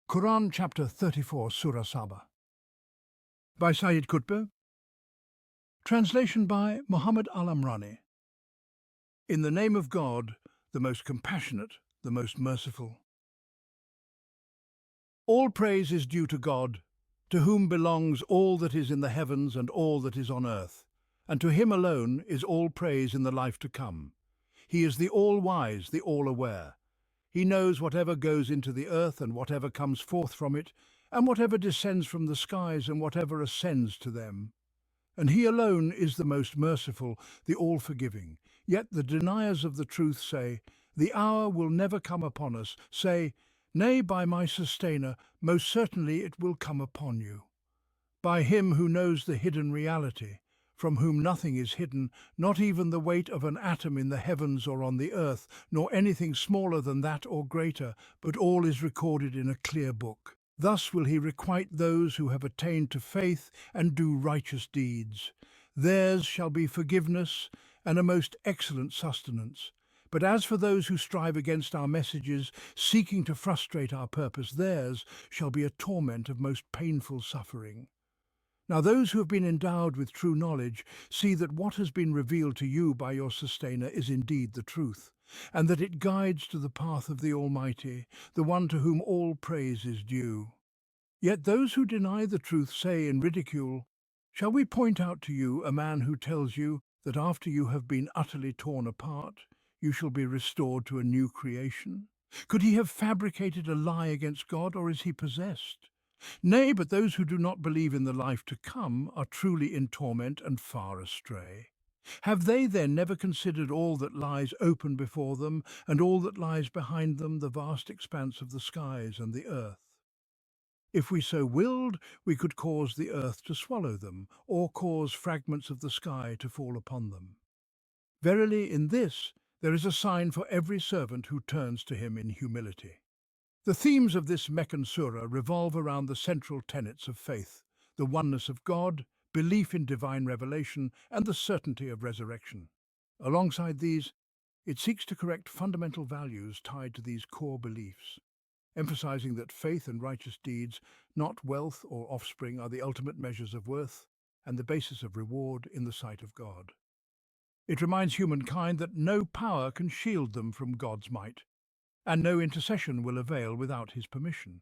Qur'an Chapter 34, Surah Saba. By Sayyid Qutb. Translation by Muhammad Al-Amrani. In the name of God, the most compassionate, the most merciful. All praise is due to God, to whom belongs all that is in the heavens and all that is on earth, and to him alone is all praise in the life to come. He is the all-wise, the all-aware. He knows whatever goes into the earth and whatever comes forth from it, and whatever descends from the skies and whatever ascends to them. And he alone is the most merciful, the all-forgiving. Yet the deniers of the truth say, "The hour will never come upon us." Say, "Nay, by my sustainer, most certainly it will come upon you." By him who knows the hidden reality, from whom nothing is hidden, not even the weight of an atom in the heavens or on the earth, nor anything smaller than that or greater, but all is recorded in a clear book. Thus will he requite those who have attained to faith and do righteous deeds. Theirs shall be forgiveness and a most excellent sustenance. But as for those who strive against our messages, seeking to frustrate our purpose, theirs shall be a torment of most painful suffering. Now those who have been endowed with true knowledge see that what has been revealed to you by your sustainer is indeed the truth, and that it guides to the path of the Almighty, the one to whom all praise is due. Yet those who deny the truth say in ridicule, "Shall we point out to you a man who tells you that after you have been utterly torn apart, you shall be restored to a new creation? Could he have fabricated a lie against God, or is he possessed? Nay, but those who do not believe in the life to come are truly in torment and far astray. Have they then never considered all that lies open before them, and all that lies behind them, the vast expanse of the skies and the earth? If we so willed, we could cause the earth to swallow them, or cause fragments of the sky to fall upon them. Verily, in this there is a sign for every servant who turns to him in humility." The themes of this Meccan surah revolve around the central tenets of faith, the oneness of God, belief in divine revelation, and the certainty of resurrection. Alongside these, it seeks to correct fundamental values tied to these core beliefs, emphasizing that faith and righteous deeds, not wealth or offspring, are the ultimate measures of worth and the basis of reward in the sight of God. It reminds humankind that no power can shield them from God's might, and no intercession will avail without his permission.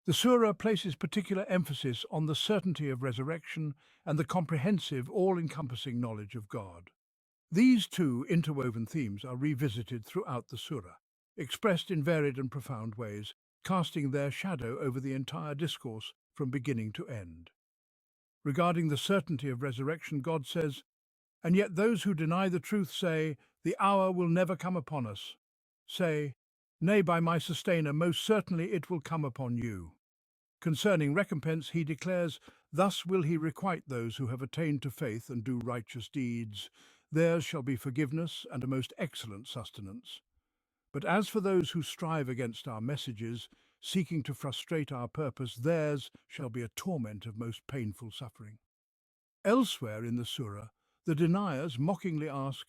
The surah places particular emphasis on the certainty of resurrection and the comprehensive, all-encompassing knowledge of God. These two interwoven themes are revisited throughout the surah, expressed in varied and profound ways, casting their shadow over the entire discourse from beginning to end. Regarding the certainty of resurrection, God says, "And yet those who deny the truth say, 'The hour will never come upon us.' Say, 'Nay, by my sustainer, most certainly it will come upon you.' Concerning recompense, he declares, 'Thus will he requite those who have attained to faith and do righteous deeds. Theirs shall be forgiveness and a most excellent sustenance. But as for those who strive against our messages, seeking to frustrate our purpose, theirs shall be a torment of most painful suffering." Elsewhere in the surah, the deniers mockingly ask,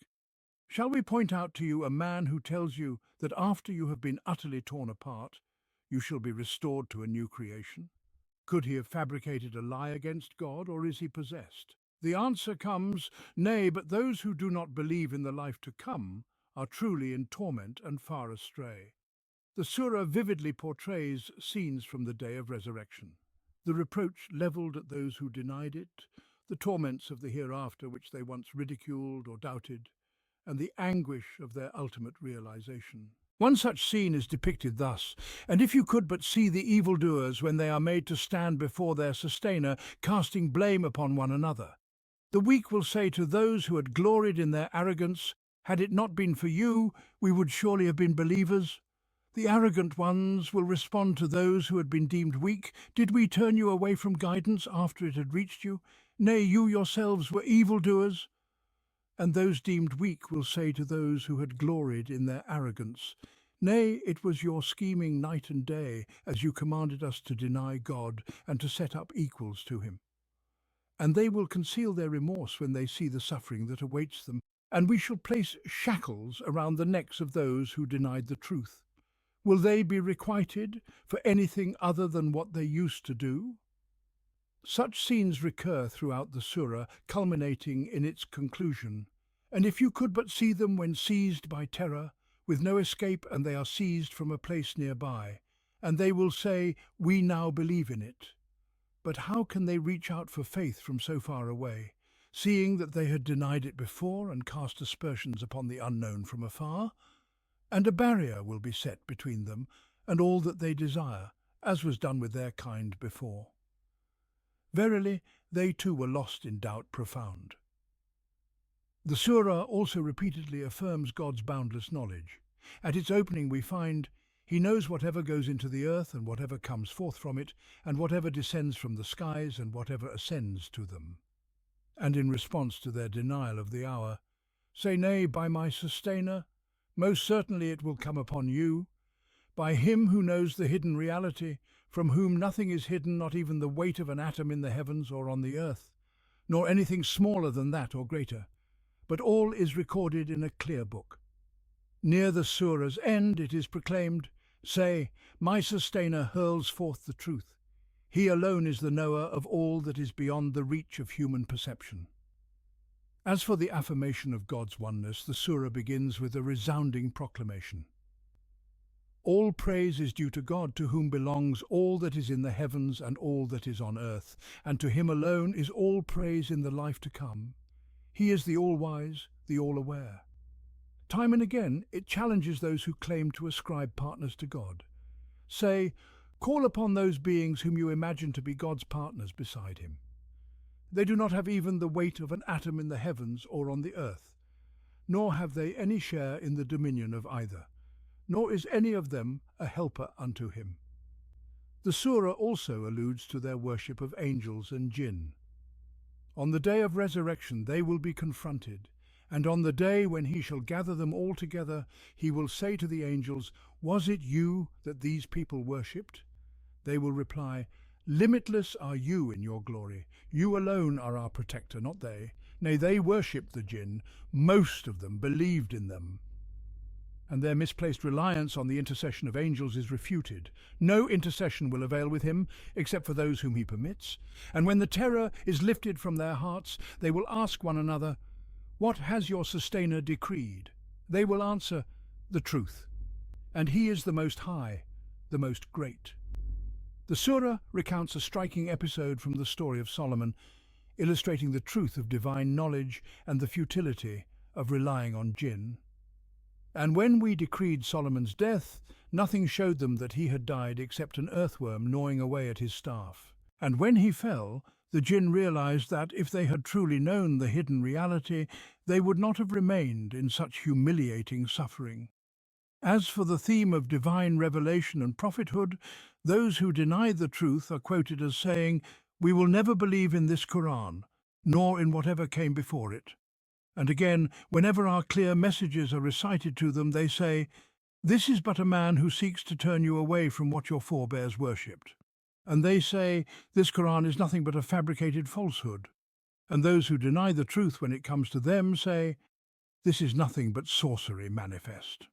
"Shall we point out to you a man who tells you that after you have been utterly torn apart, you shall be restored to a new creation? Could he have fabricated a lie against God, or is he possessed?" The answer comes, "Nay, but those who do not believe in the life to come are truly in torment and far astray." The surah vividly portrays scenes from the day of resurrection, the reproach levelled at those who denied it, the torments of the hereafter which they once ridiculed or doubted, and the anguish of their ultimate realization. One such scene is depicted thus: "And if you could but see the evildoers when they are made to stand before their sustainer, casting blame upon one another. The weak will say to those who had gloried in their arrogance, 'Had it not been for you, we would surely have been believers.' The arrogant ones will respond to those who had been deemed weak, 'Did we turn you away from guidance after it had reached you? Nay, you yourselves were evildoers.' And those deemed weak will say to those who had gloried in their arrogance, 'Nay, it was your scheming night and day, as you commanded us to deny God and to set up equals to him.' And they will conceal their remorse when they see the suffering that awaits them, and we shall place shackles around the necks of those who denied the truth. Will they be requited for anything other than what they used to do? Such scenes recur throughout the surah, culminating in its conclusion. And if you could but see them when seized by terror, with no escape, and they are seized from a place nearby, and they will say, "We now believe in it." But how can they reach out for faith from so far away, seeing that they had denied it before and cast aspersions upon the unknown from afar? And a barrier will be set between them and all that they desire, as was done with their kind before. Verily, they too were lost in doubt profound. The surah also repeatedly affirms God's boundless knowledge. At its opening we find, He knows whatever goes into the earth and whatever comes forth from it, and whatever descends from the skies and whatever ascends to them. And in response to their denial of the hour, say, "Nay, by my sustainer, most certainly it will come upon you, by Him who knows the hidden reality, from whom nothing is hidden, not even the weight of an atom in the heavens or on the earth, nor anything smaller than that or greater, but all is recorded in a clear book." Near the surah's end it is proclaimed, "Say, my sustainer hurls forth the truth. He alone is the knower of all that is beyond the reach of human perception." As for the affirmation of God's oneness, the surah begins with a resounding proclamation. All praise is due to God, to whom belongs all that is in the heavens and all that is on earth, and to Him alone is all praise in the life to come. He is the all-wise, the all-aware. Time and again, it challenges those who claim to ascribe partners to God. Say, call upon those beings whom you imagine to be God's partners beside Him. They do not have even the weight of an atom in the heavens or on the earth, nor have they any share in the dominion of either, nor is any of them a helper unto Him. The surah also alludes to their worship of angels and jinn. On the day of resurrection they will be confronted, and on the day when He shall gather them all together, He will say to the angels, "Was it you that these people worshipped?" They will reply, "Limitless are you in your glory. You alone are our protector, not they. Nay, they worshipped the jinn. Most of them believed in them." And their misplaced reliance on the intercession of angels is refuted. No intercession will avail with Him, except for those whom He permits. And when the terror is lifted from their hearts, they will ask one another, "What has your sustainer decreed?" They will answer, "The truth. And He is the Most High, the Most Great." The surah recounts a striking episode from the story of Solomon, illustrating the truth of divine knowledge and the futility of relying on jinn. "And when we decreed Solomon's death, nothing showed them that he had died except an earthworm gnawing away at his staff. And when he fell, the jinn realized that if they had truly known the hidden reality, they would not have remained in such humiliating suffering." As for the theme of divine revelation and prophethood, those who deny the truth are quoted as saying, "We will never believe in this Qur'an, nor in whatever came before it." And again, whenever our clear messages are recited to them, they say, "This is but a man who seeks to turn you away from what your forebears worshipped." And they say, "This Qur'an is nothing but a fabricated falsehood." And those who deny the truth when it comes to them say, "This is nothing but sorcery manifest."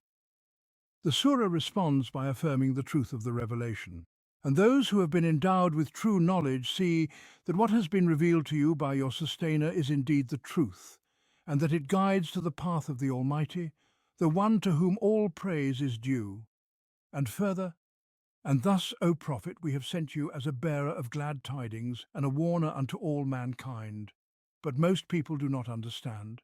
The surah responds by affirming the truth of the revelation. And those who have been endowed with true knowledge see that what has been revealed to you by your sustainer is indeed the truth, and that it guides to the path of the Almighty, the one to whom all praise is due. And further, "And thus, O Prophet, we have sent you as a bearer of glad tidings and a warner unto all mankind. But most people do not understand."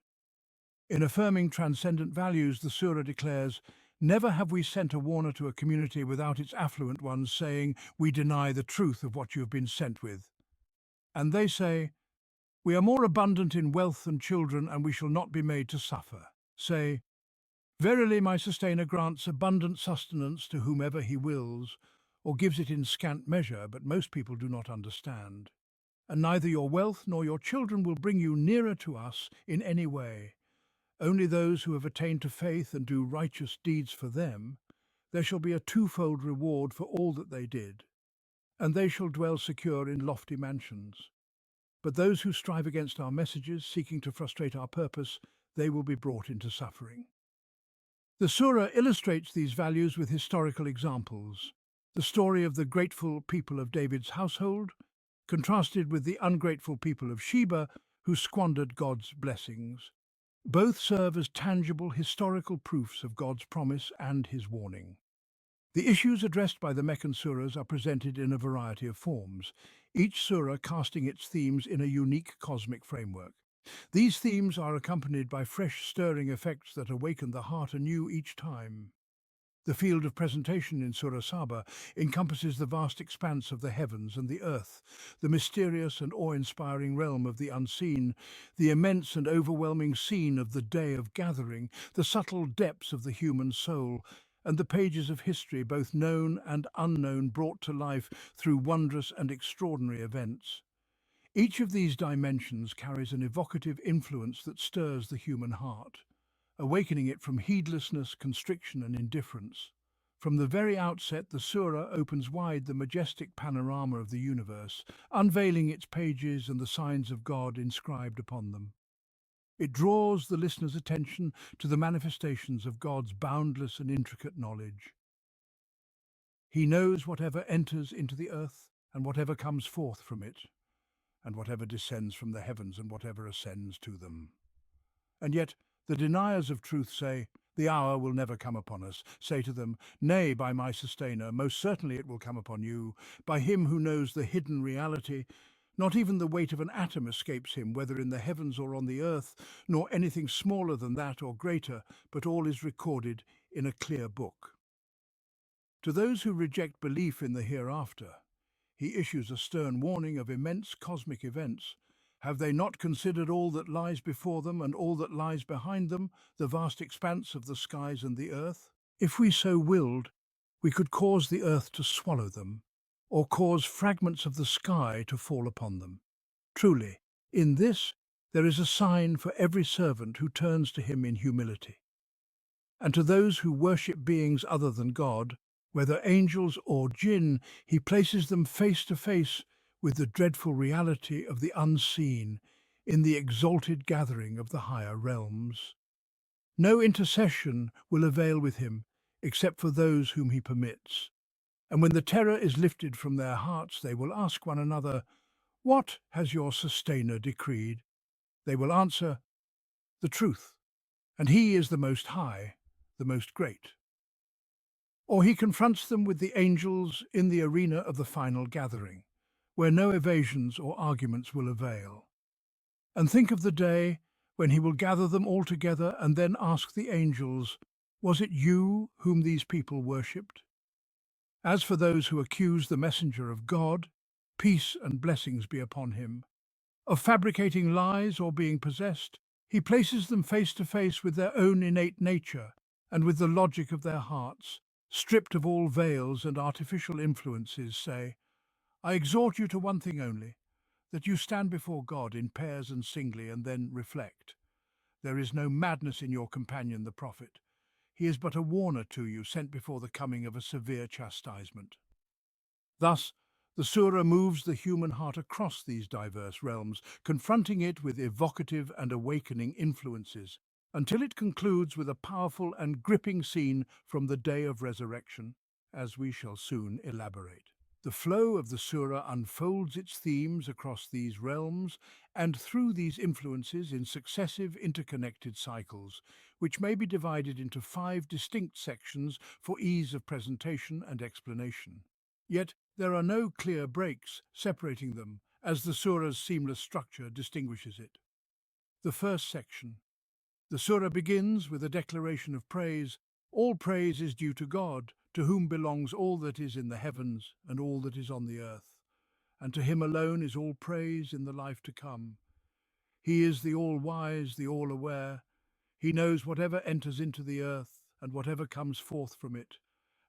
In affirming transcendent values, the surah declares, "Never have we sent a warner to a community without its affluent ones saying, 'We deny the truth of what you have been sent with.' And they say, 'We are more abundant in wealth and children, and we shall not be made to suffer.' Say, 'Verily my sustainer grants abundant sustenance to whomever He wills, or gives it in scant measure, but most people do not understand. And neither your wealth nor your children will bring you nearer to us in any way. Only those who have attained to faith and do righteous deeds, for them there shall be a twofold reward for all that they did, and they shall dwell secure in lofty mansions. But those who strive against our messages, seeking to frustrate our purpose, they will be brought into suffering." The surah illustrates these values with historical examples. The story of the grateful people of David's household, contrasted with the ungrateful people of Sheba who squandered God's blessings. Both serve as tangible historical proofs of God's promise and his warning. The issues addressed by the Meccan surahs are presented in a variety of forms, each surah casting its themes in a unique cosmic framework. These themes are accompanied by fresh, stirring effects that awaken the heart anew each time. The field of presentation in Surah Saba encompasses the vast expanse of the heavens and the earth, the mysterious and awe-inspiring realm of the unseen, the immense and overwhelming scene of the day of gathering, the subtle depths of the human soul, and the pages of history, both known and unknown, brought to life through wondrous and extraordinary events. Each of these dimensions carries an evocative influence that stirs the human heart, awakening it from heedlessness, constriction, and indifference. From the very outset, the surah opens wide the majestic panorama of the universe, unveiling its pages and the signs of God inscribed upon them. It draws the listener's attention to the manifestations of God's boundless and intricate knowledge. He knows whatever enters into the earth and whatever comes forth from it, and whatever descends from the heavens and whatever ascends to them. And yet, the deniers of truth say, "The hour will never come upon us." Say to them, "Nay, by my sustainer, most certainly it will come upon you, by him who knows the hidden reality. Not even the weight of an atom escapes him, whether in the heavens or on the earth, nor anything smaller than that or greater, but all is recorded in a clear book." To those who reject belief in the hereafter, he issues a stern warning of immense cosmic events. Have they not considered all that lies before them and all that lies behind them, the vast expanse of the skies and the earth? If we so willed, we could cause the earth to swallow them, or cause fragments of the sky to fall upon them. Truly, in this there is a sign for every servant who turns to him in humility. And to those who worship beings other than God, whether angels or jinn, he places them face to face with the dreadful reality of the unseen in the exalted gathering of the higher realms. No intercession will avail with him except for those whom he permits. And when the terror is lifted from their hearts, they will ask one another, "What has your sustainer decreed?" They will answer, "The truth, and he is the Most High, the Most Great." Or he confronts them with the angels in the arena of the final gathering, where no evasions or arguments will avail. And think of the day when he will gather them all together and then ask the angels, "Was it you whom these people worshipped?" As for those who accuse the messenger of God, peace and blessings be upon him, of fabricating lies or being possessed, he places them face to face with their own innate nature and with the logic of their hearts, stripped of all veils and artificial influences, say, "I exhort you to one thing only, that you stand before God in pairs and singly and then reflect. There is no madness in your companion the prophet. He is but a warner to you, sent before the coming of a severe chastisement." Thus, the surah moves the human heart across these diverse realms, confronting it with evocative and awakening influences, until it concludes with a powerful and gripping scene from the day of resurrection, as we shall soon elaborate. The flow of the surah unfolds its themes across these realms and through these influences in successive interconnected cycles, which may be divided into 5 distinct sections for ease of presentation and explanation. Yet there are no clear breaks separating them, as the surah's seamless structure distinguishes it. The first section. The surah begins with a declaration of praise. All praise is due to God, to whom belongs all that is in the heavens and all that is on the earth, and to him alone is all praise in the life to come. He is the all-wise, the all-aware. He knows whatever enters into the earth and whatever comes forth from it,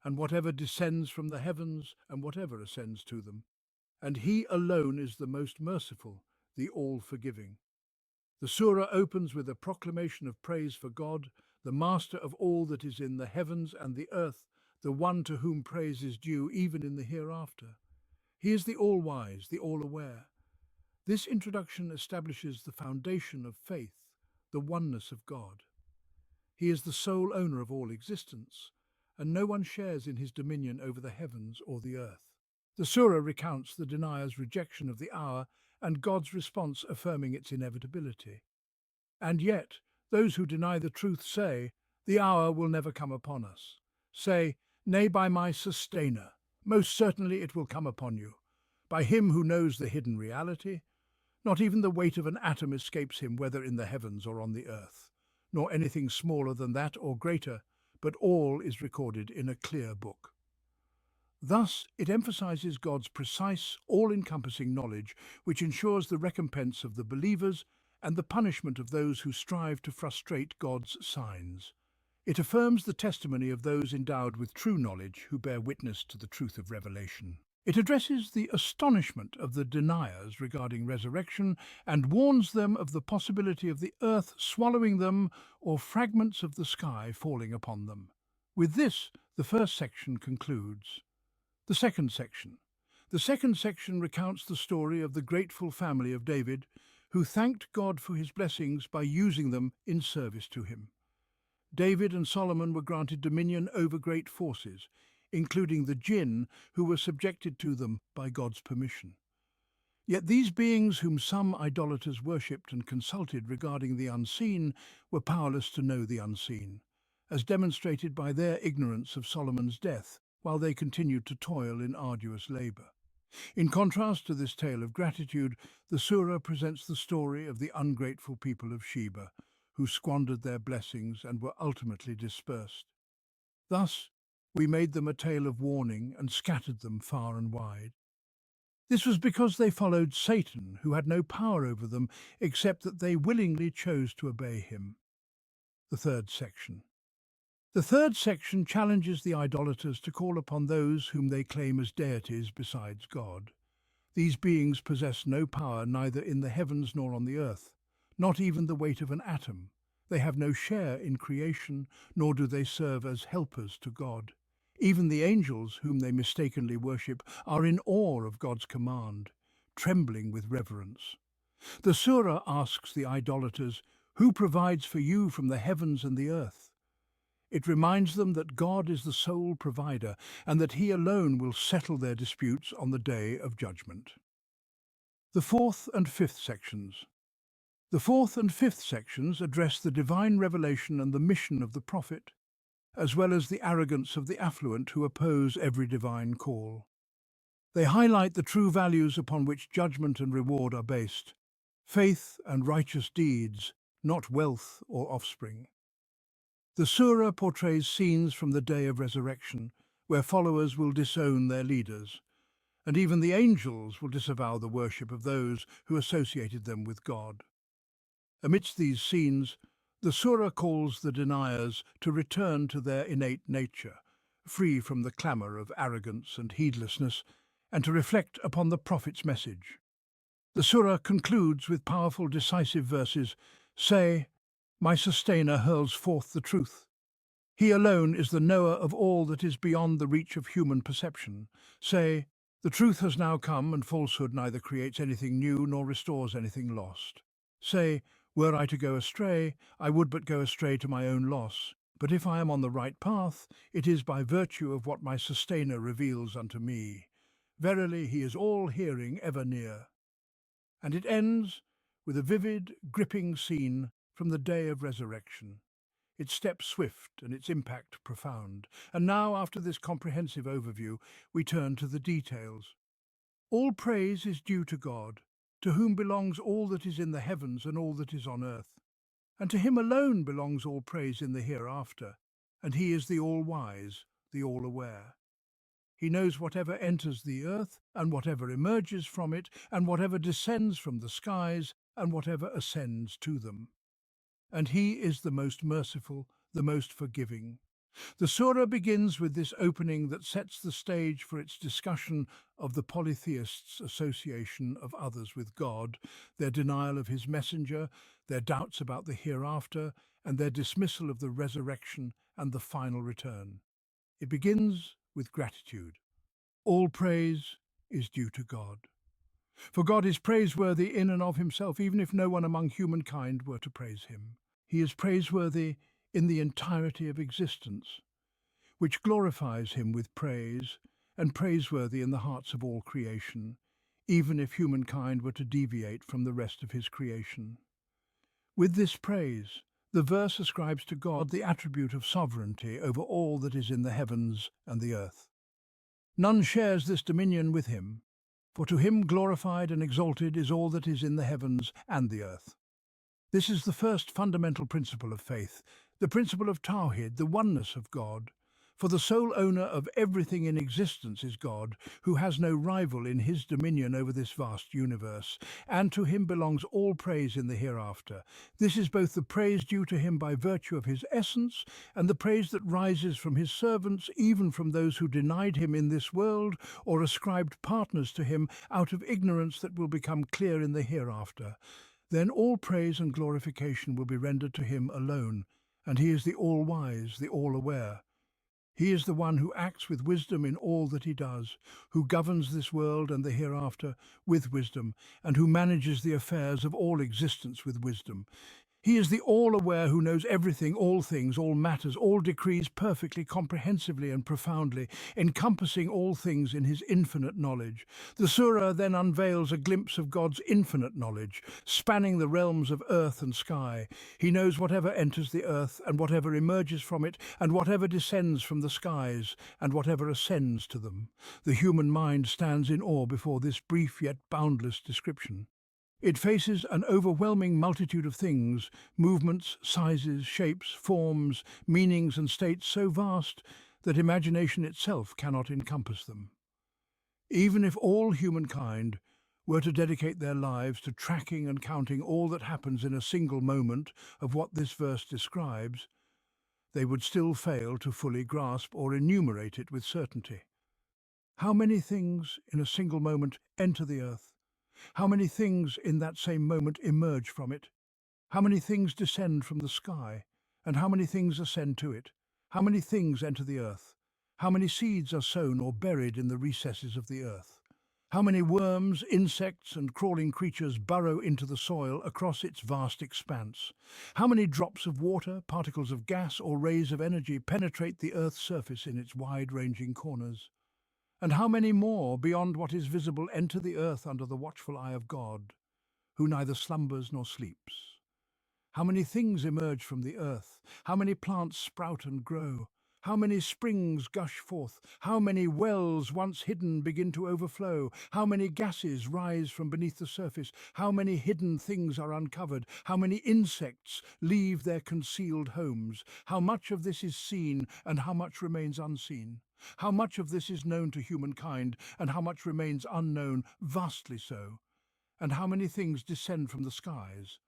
and whatever descends from the heavens and whatever ascends to them. And he alone is the most merciful, the all-forgiving. The surah opens with a proclamation of praise for God, the master of all that is in the heavens and the earth, the one to whom praise is due even in the hereafter. He is the all-wise, the all-aware. This introduction establishes the foundation of faith, the oneness of God. He is the sole owner of all existence, and no one shares in his dominion over the heavens or the earth. The surah recounts the denier's rejection of the hour and God's response affirming its inevitability. And yet, those who deny the truth say, "The hour will never come upon us." Say, "Nay, by my sustainer, most certainly it will come upon you. By him who knows the hidden reality, not even the weight of an atom escapes him, whether in the heavens or on the earth, nor anything smaller than that or greater, but all is recorded in a clear book." Thus, it emphasizes God's precise, all-encompassing knowledge, which ensures the recompense of the believers and the punishment of those who strive to frustrate God's signs. It affirms the testimony of those endowed with true knowledge who bear witness to the truth of revelation. It addresses the astonishment of the deniers regarding resurrection and warns them of the possibility of the earth swallowing them or fragments of the sky falling upon them. With this, the first section concludes. The second section. The second section recounts the story of the grateful family of David, who thanked God for his blessings by using them in service to him. David and Solomon were granted dominion over great forces, including the jinn, who were subjected to them by God's permission. Yet these beings, whom some idolaters worshipped and consulted regarding the unseen, were powerless to know the unseen, as demonstrated by their ignorance of Solomon's death, while they continued to toil in arduous labor. In contrast to this tale of gratitude, the surah presents the story of the ungrateful people of Sheba, who squandered their blessings and were ultimately dispersed. Thus, we made them a tale of warning and scattered them far and wide. This was because they followed Satan, who had no power over them except that they willingly chose to obey him. The third section. The third section challenges the idolaters to call upon those whom they claim as deities besides God. These beings possess no power neither in the heavens nor on the earth, not even the weight of an atom. They have no share in creation, nor do they serve as helpers to God. Even the angels, whom they mistakenly worship, are in awe of God's command, trembling with reverence. The surah asks the idolaters, "Who provides for you from the heavens and the earth?" It reminds them that God is the sole provider and that He alone will settle their disputes on the day of judgment. The fourth and fifth sections. The fourth and fifth sections address the divine revelation and the mission of the prophet, as well as the arrogance of the affluent who oppose every divine call. They highlight the true values upon which judgment and reward are based: faith and righteous deeds, not wealth or offspring. The surah portrays scenes from the day of resurrection, where followers will disown their leaders, and even the angels will disavow the worship of those who associated them with God. Amidst these scenes, the surah calls the deniers to return to their innate nature, free from the clamour of arrogance and heedlessness, and to reflect upon the prophet's message. The surah concludes with powerful, decisive verses. Say, "My sustainer hurls forth the truth. He alone is the knower of all that is beyond the reach of human perception." Say, "The truth has now come, and falsehood neither creates anything new nor restores anything lost." Say, "Were I to go astray, I would but go astray to my own loss. But if I am on the right path, it is by virtue of what my sustainer reveals unto me. Verily, he is all-hearing, ever near." And it ends with a vivid, gripping scene from the day of resurrection. Its step swift and its impact profound. And now, after this comprehensive overview, we turn to the details. All praise is due to God, to whom belongs all that is in the heavens and all that is on earth. And to him alone belongs all praise in the hereafter, and he is the all-wise, the all-aware. He knows whatever enters the earth, and whatever emerges from it, and whatever descends from the skies, and whatever ascends to them. And he is the most merciful, the most forgiving. The surah begins with this opening that sets the stage for its discussion of the polytheists' association of others with God, their denial of his messenger, their doubts about the hereafter, and their dismissal of the resurrection and the final return. It begins with gratitude. All praise is due to God. For God is praiseworthy in and of himself, even if no one among humankind were to praise him. He is praiseworthy in the entirety of existence, which glorifies him with praise and praiseworthy in the hearts of all creation, even if humankind were to deviate from the rest of his creation. With this praise, the verse ascribes to God the attribute of sovereignty over all that is in the heavens and the earth. None shares this dominion with him, for to him glorified and exalted is all that is in the heavens and the earth. This is the first fundamental principle of faith, the principle of Tawhid, the oneness of God. For the sole owner of everything in existence is God, who has no rival in his dominion over this vast universe, and to him belongs all praise in the hereafter. This is both the praise due to him by virtue of his essence, and the praise that rises from his servants, even from those who denied him in this world, or ascribed partners to him out of ignorance that will become clear in the hereafter. Then all praise and glorification will be rendered to him alone, and he is the all-wise, the all-aware. He is the one who acts with wisdom in all that he does, who governs this world and the hereafter with wisdom, and who manages the affairs of all existence with wisdom. He is the all-aware who knows everything, all things, all matters, all decrees perfectly, comprehensively and profoundly, encompassing all things in his infinite knowledge. The Surah then unveils a glimpse of God's infinite knowledge, spanning the realms of earth and sky. He knows whatever enters the earth, and whatever emerges from it, and whatever descends from the skies, and whatever ascends to them. The human mind stands in awe before this brief yet boundless description. It faces an overwhelming multitude of things, movements, sizes, shapes, forms, meanings and states so vast that imagination itself cannot encompass them. Even if all humankind were to dedicate their lives to tracking and counting all that happens in a single moment of what this verse describes, they would still fail to fully grasp or enumerate it with certainty. How many things in a single moment enter the earth? How many things in that same moment emerge from it? How many things descend from the sky? And how many things ascend to it? How many things enter the earth? How many seeds are sown or buried in the recesses of the earth? How many worms, insects and crawling creatures burrow into the soil across its vast expanse? How many drops of water, particles of gas or rays of energy penetrate the earth's surface in its wide-ranging corners? And how many more, beyond what is visible, enter the earth under the watchful eye of God, who neither slumbers nor sleeps? How many things emerge from the earth? How many plants sprout and grow? How many springs gush forth? How many wells once hidden begin to overflow? How many gases rise from beneath the surface? How many hidden things are uncovered? How many insects leave their concealed homes? How much of this is seen and how much remains unseen? How much of this is known to humankind and how much remains unknown, vastly so? And how many things descend from the skies?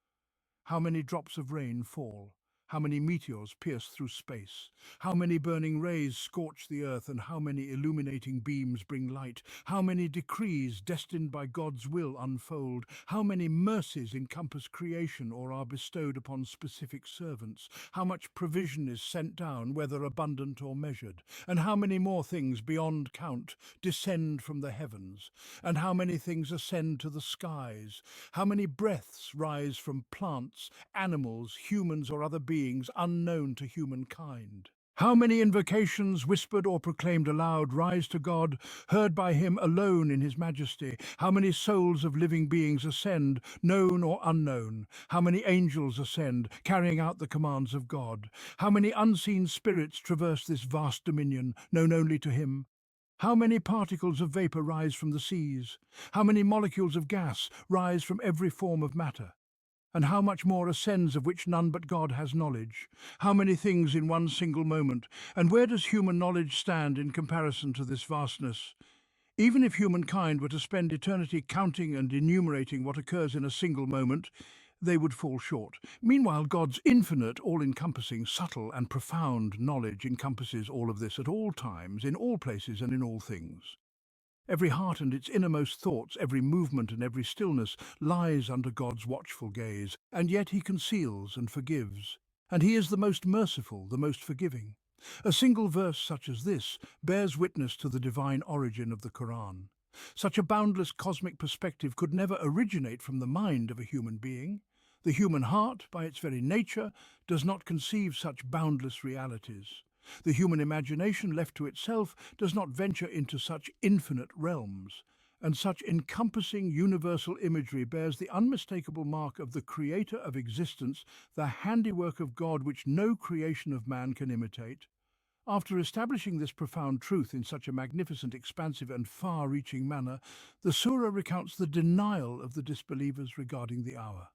How many drops of rain fall? How many meteors pierce through space? How many burning rays scorch the earth and how many illuminating beams bring light? How many decrees destined by God's will unfold? How many mercies encompass creation or are bestowed upon specific servants? How much provision is sent down, whether abundant or measured? And how many more things beyond count descend from the heavens? And how many things ascend to the skies? How many breaths rise from plants, animals, humans or other beings unknown to humankind? How many invocations, whispered or proclaimed aloud, rise to God, heard by him alone in his majesty? How many souls of living beings ascend, known or unknown? How many angels ascend, carrying out the commands of God? How many unseen spirits traverse this vast dominion, known only to him? How many particles of vapor rise from the seas? How many molecules of gas rise from every form of matter? And how much more ascends of which none but God has knowledge? How many things in one single moment? And where does human knowledge stand in comparison to this vastness? Even if humankind were to spend eternity counting and enumerating what occurs in a single moment, they would fall short. Meanwhile, God's infinite, all-encompassing, subtle and profound knowledge encompasses all of this at all times, in all places and in all things. Every heart and its innermost thoughts, every movement and every stillness lies under God's watchful gaze, and yet he conceals and forgives. And he is the most merciful, the most forgiving. A single verse such as this bears witness to the divine origin of the Qur'an. Such a boundless cosmic perspective could never originate from the mind of a human being. The human heart, by its very nature, does not conceive such boundless realities. The human imagination, left to itself, does not venture into such infinite realms, and such encompassing universal imagery bears the unmistakable mark of the creator of existence, the handiwork of God which no creation of man can imitate. After establishing this profound truth in such a magnificent, expansive and far-reaching manner, the Surah recounts the denial of the disbelievers regarding the hour.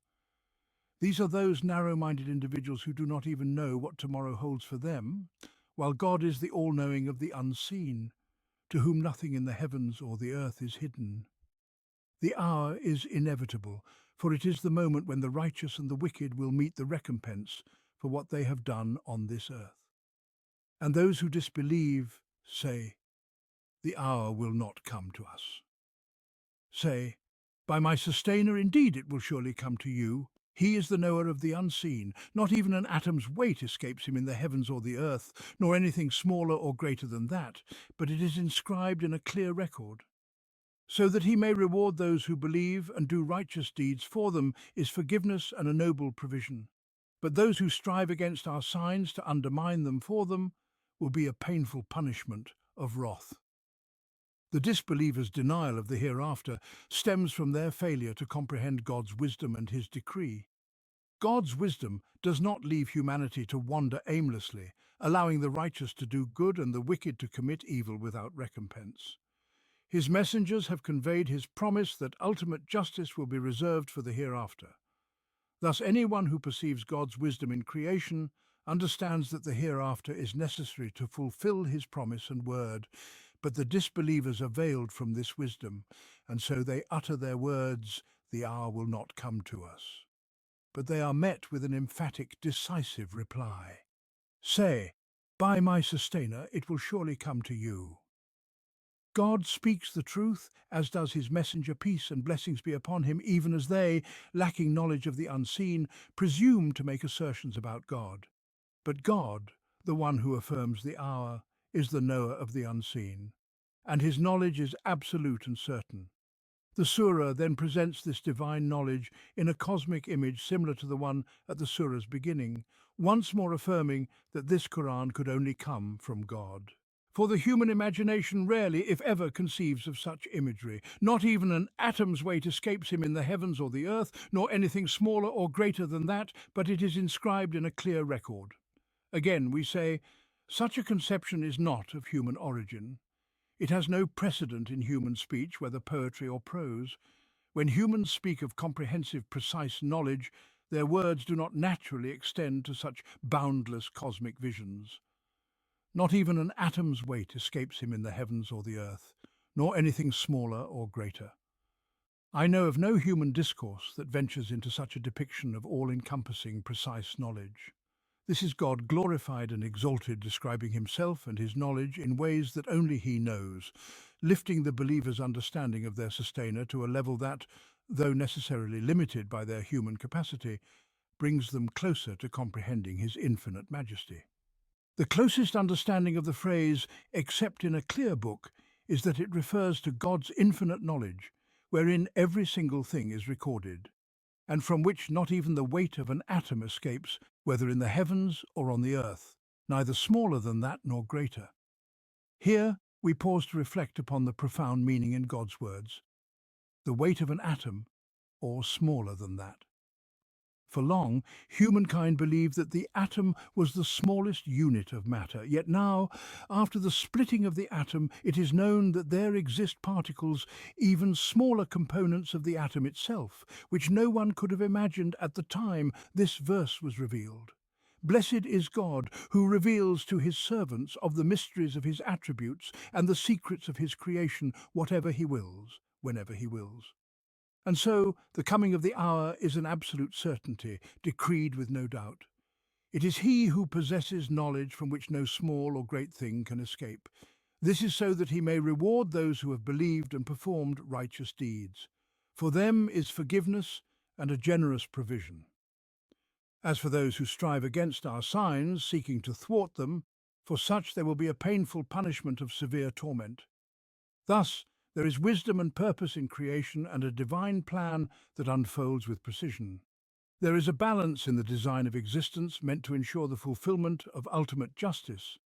These are those narrow-minded individuals who do not even know what tomorrow holds for them, while God is the all-knowing of the unseen, to whom nothing in the heavens or the earth is hidden. The hour is inevitable, for it is the moment when the righteous and the wicked will meet the recompense for what they have done on this earth. And those who disbelieve say, "The hour will not come to us." Say, "By my sustainer, indeed it will surely come to you. He is the knower of the unseen. Not even an atom's weight escapes him in the heavens or the earth, nor anything smaller or greater than that, but it is inscribed in a clear record. So that he may reward those who believe and do righteous deeds, for them is forgiveness and a noble provision. But those who strive against our signs to undermine them, for them will be a painful punishment of wrath." The disbelievers' denial of the hereafter stems from their failure to comprehend God's wisdom and his decree. God's wisdom does not leave humanity to wander aimlessly, allowing the righteous to do good and the wicked to commit evil without recompense. His messengers have conveyed his promise that ultimate justice will be reserved for the hereafter. Thus, anyone who perceives God's wisdom in creation understands that the hereafter is necessary to fulfill his promise and word, but the disbelievers are veiled from this wisdom, and so they utter their words, "The hour will not come to us." But they are met with an emphatic, decisive reply. Say, "By my sustainer, it will surely come to you." God speaks the truth, as does his messenger, peace and blessings be upon him, even as they, lacking knowledge of the unseen, presume to make assertions about God. But God, the one who affirms the hour, is the knower of the unseen, and his knowledge is absolute and certain. The Surah then presents this divine knowledge in a cosmic image similar to the one at the Surah's beginning, once more affirming that this Qur'an could only come from God. For the human imagination rarely, if ever, conceives of such imagery. Not even an atom's weight escapes him in the heavens or the earth, nor anything smaller or greater than that, but it is inscribed in a clear record. Again, we say, such a conception is not of human origin. It has no precedent in human speech, whether poetry or prose. When humans speak of comprehensive, precise knowledge, their words do not naturally extend to such boundless cosmic visions. Not even an atom's weight escapes him in the heavens or the earth, nor anything smaller or greater. I know of no human discourse that ventures into such a depiction of all-encompassing, precise knowledge. This is God glorified and exalted, describing himself and his knowledge in ways that only he knows, lifting the believer's understanding of their sustainer to a level that, though necessarily limited by their human capacity, brings them closer to comprehending his infinite majesty. The closest understanding of the phrase, "except in a clear book," is that it refers to God's infinite knowledge, wherein every single thing is recorded, and from which not even the weight of an atom escapes, whether in the heavens or on the earth, neither smaller than that nor greater. Here we pause to reflect upon the profound meaning in God's words, the weight of an atom, or smaller than that. For long, humankind believed that the atom was the smallest unit of matter, yet now, after the splitting of the atom, it is known that there exist particles, even smaller components of the atom itself, which no one could have imagined at the time this verse was revealed. Blessed is God, who reveals to his servants of the mysteries of his attributes and the secrets of his creation whatever he wills, whenever he wills. And so the coming of the hour is an absolute certainty, decreed with no doubt. It is he who possesses knowledge from which no small or great thing can escape. This is so that he may reward those who have believed and performed righteous deeds. For them is forgiveness and a generous provision. As for those who strive against our signs, seeking to thwart them, for such there will be a painful punishment of severe torment. Thus, there is wisdom and purpose in creation and a divine plan that unfolds with precision. There is a balance in the design of existence meant to ensure the fulfillment of ultimate justice,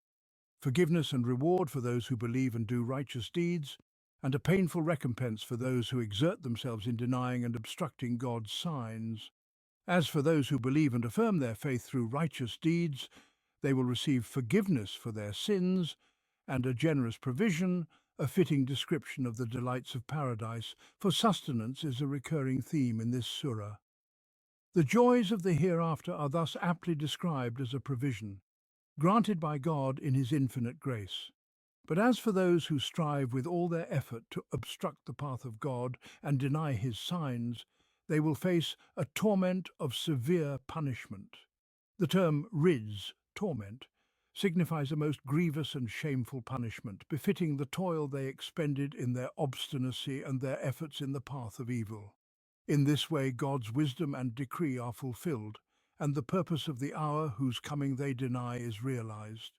forgiveness and reward for those who believe and do righteous deeds, and a painful recompense for those who exert themselves in denying and obstructing God's signs. As for those who believe and affirm their faith through righteous deeds, they will receive forgiveness for their sins and a generous provision, a fitting description of the delights of paradise, for sustenance is a recurring theme in this surah. The joys of the hereafter are thus aptly described as a provision, granted by God in His infinite grace. But as for those who strive with all their effort to obstruct the path of God and deny His signs, they will face a torment of severe punishment. The term rids, torment, signifies a most grievous and shameful punishment, befitting the toil they expended in their obstinacy and their efforts in the path of evil. In this way God's wisdom and decree are fulfilled, and the purpose of the hour whose coming they deny is realized.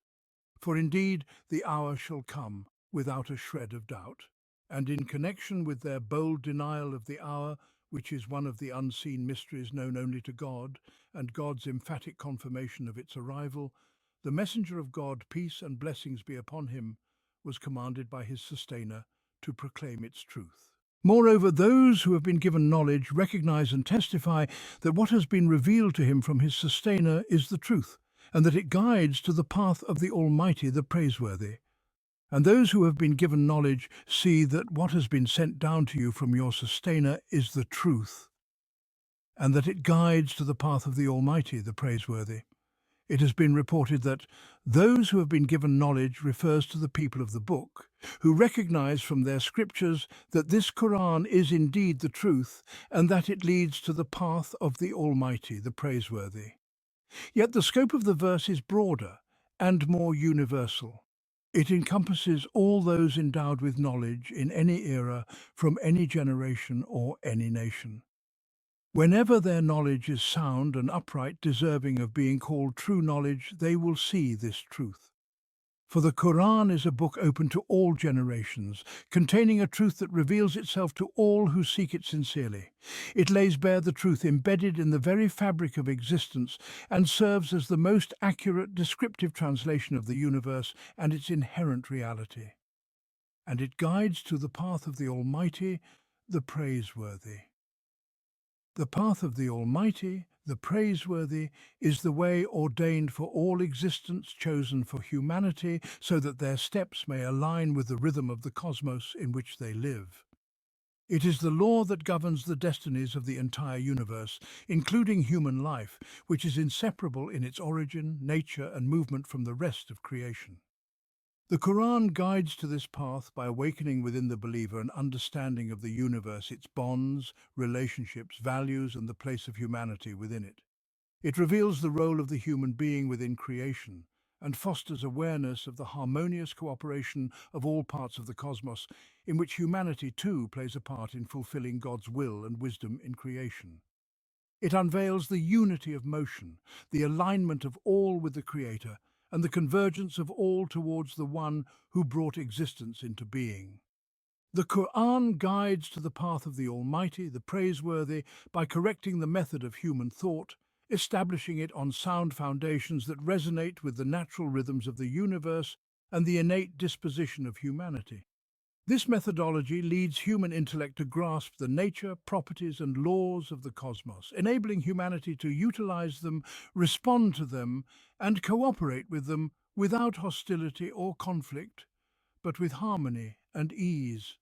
For indeed the hour shall come, without a shred of doubt. And in connection with their bold denial of the hour, which is one of the unseen mysteries known only to God, and God's emphatic confirmation of its arrival, the messenger of God, peace and blessings be upon him, was commanded by his sustainer to proclaim its truth. Moreover, those who have been given knowledge recognize and testify that what has been revealed to him from his sustainer is the truth, and that it guides to the path of the Almighty, the Praiseworthy. And those who have been given knowledge see that what has been sent down to you from your sustainer is the truth, and that it guides to the path of the Almighty, the Praiseworthy. It has been reported that those who have been given knowledge refers to the people of the book, who recognize from their scriptures that this Qur'an is indeed the truth and that it leads to the path of the Almighty, the Praiseworthy. Yet the scope of the verse is broader and more universal. It encompasses all those endowed with knowledge in any era, from any generation or any nation. Whenever their knowledge is sound and upright, deserving of being called true knowledge, they will see this truth. For the Quran is a book open to all generations, containing a truth that reveals itself to all who seek it sincerely. It lays bare the truth embedded in the very fabric of existence and serves as the most accurate descriptive translation of the universe and its inherent reality. And it guides to the path of the Almighty, the Praiseworthy. The path of the Almighty, the Praiseworthy, is the way ordained for all existence, chosen for humanity, so that their steps may align with the rhythm of the cosmos in which they live. It is the law that governs the destinies of the entire universe, including human life, which is inseparable in its origin, nature, and movement from the rest of creation. The Quran guides to this path by awakening within the believer an understanding of the universe, its bonds, relationships, values, and the place of humanity within it. It reveals the role of the human being within creation and fosters awareness of the harmonious cooperation of all parts of the cosmos, in which humanity too plays a part in fulfilling God's will and wisdom in creation. It unveils the unity of motion, the alignment of all with the Creator, and the convergence of all towards the one who brought existence into being. The Quran guides to the path of the Almighty, the Praiseworthy, by correcting the method of human thought, establishing it on sound foundations that resonate with the natural rhythms of the universe and the innate disposition of humanity. This methodology leads human intellect to grasp the nature, properties, and laws of the cosmos, enabling humanity to utilize them, respond to them, and cooperate with them without hostility or conflict, but with harmony and ease.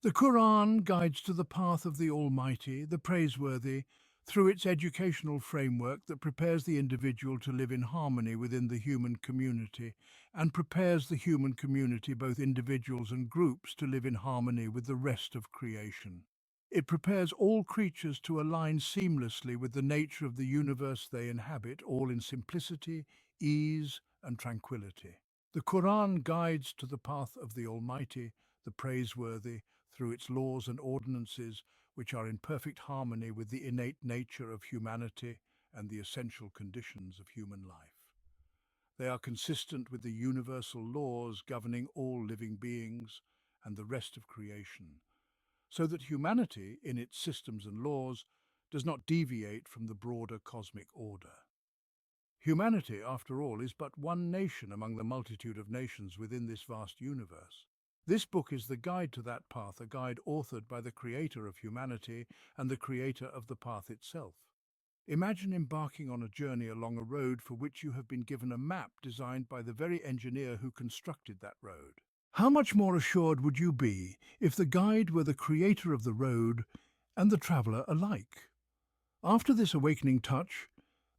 The Quran guides to the path of the Almighty, the Praiseworthy, through its educational framework that prepares the individual to live in harmony within the human community and prepares the human community, both individuals and groups, to live in harmony with the rest of creation. It prepares all creatures to align seamlessly with the nature of the universe they inhabit, all in simplicity, ease, and tranquility. The Quran guides to the path of the Almighty, the Praiseworthy, through its laws and ordinances, which are in perfect harmony with the innate nature of humanity and the essential conditions of human life. They are consistent with the universal laws governing all living beings and the rest of creation, so that humanity, in its systems and laws, does not deviate from the broader cosmic order. Humanity, after all, is but one nation among the multitude of nations within this vast universe. This book is the guide to that path, a guide authored by the creator of humanity and the creator of the path itself. Imagine embarking on a journey along a road for which you have been given a map designed by the very engineer who constructed that road. How much more assured would you be if the guide were the creator of the road and the traveller alike? After this awakening touch,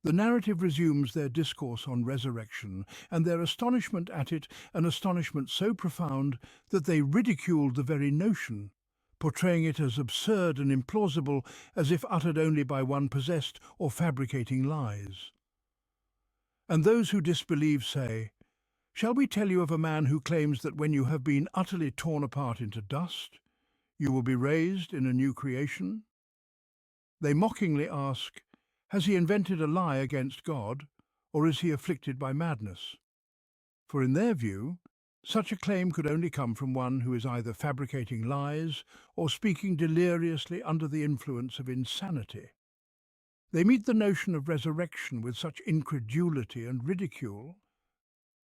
the narrative resumes their discourse on resurrection, and their astonishment at it, an astonishment so profound that they ridiculed the very notion, portraying it as absurd and implausible, as if uttered only by one possessed or fabricating lies. And those who disbelieve say, "Shall we tell you of a man who claims that when you have been utterly torn apart into dust, you will be raised in a new creation?" They mockingly ask, has he invented a lie against God, or is he afflicted by madness? For in their view, such a claim could only come from one who is either fabricating lies or speaking deliriously under the influence of insanity. They meet the notion of resurrection with such incredulity and ridicule.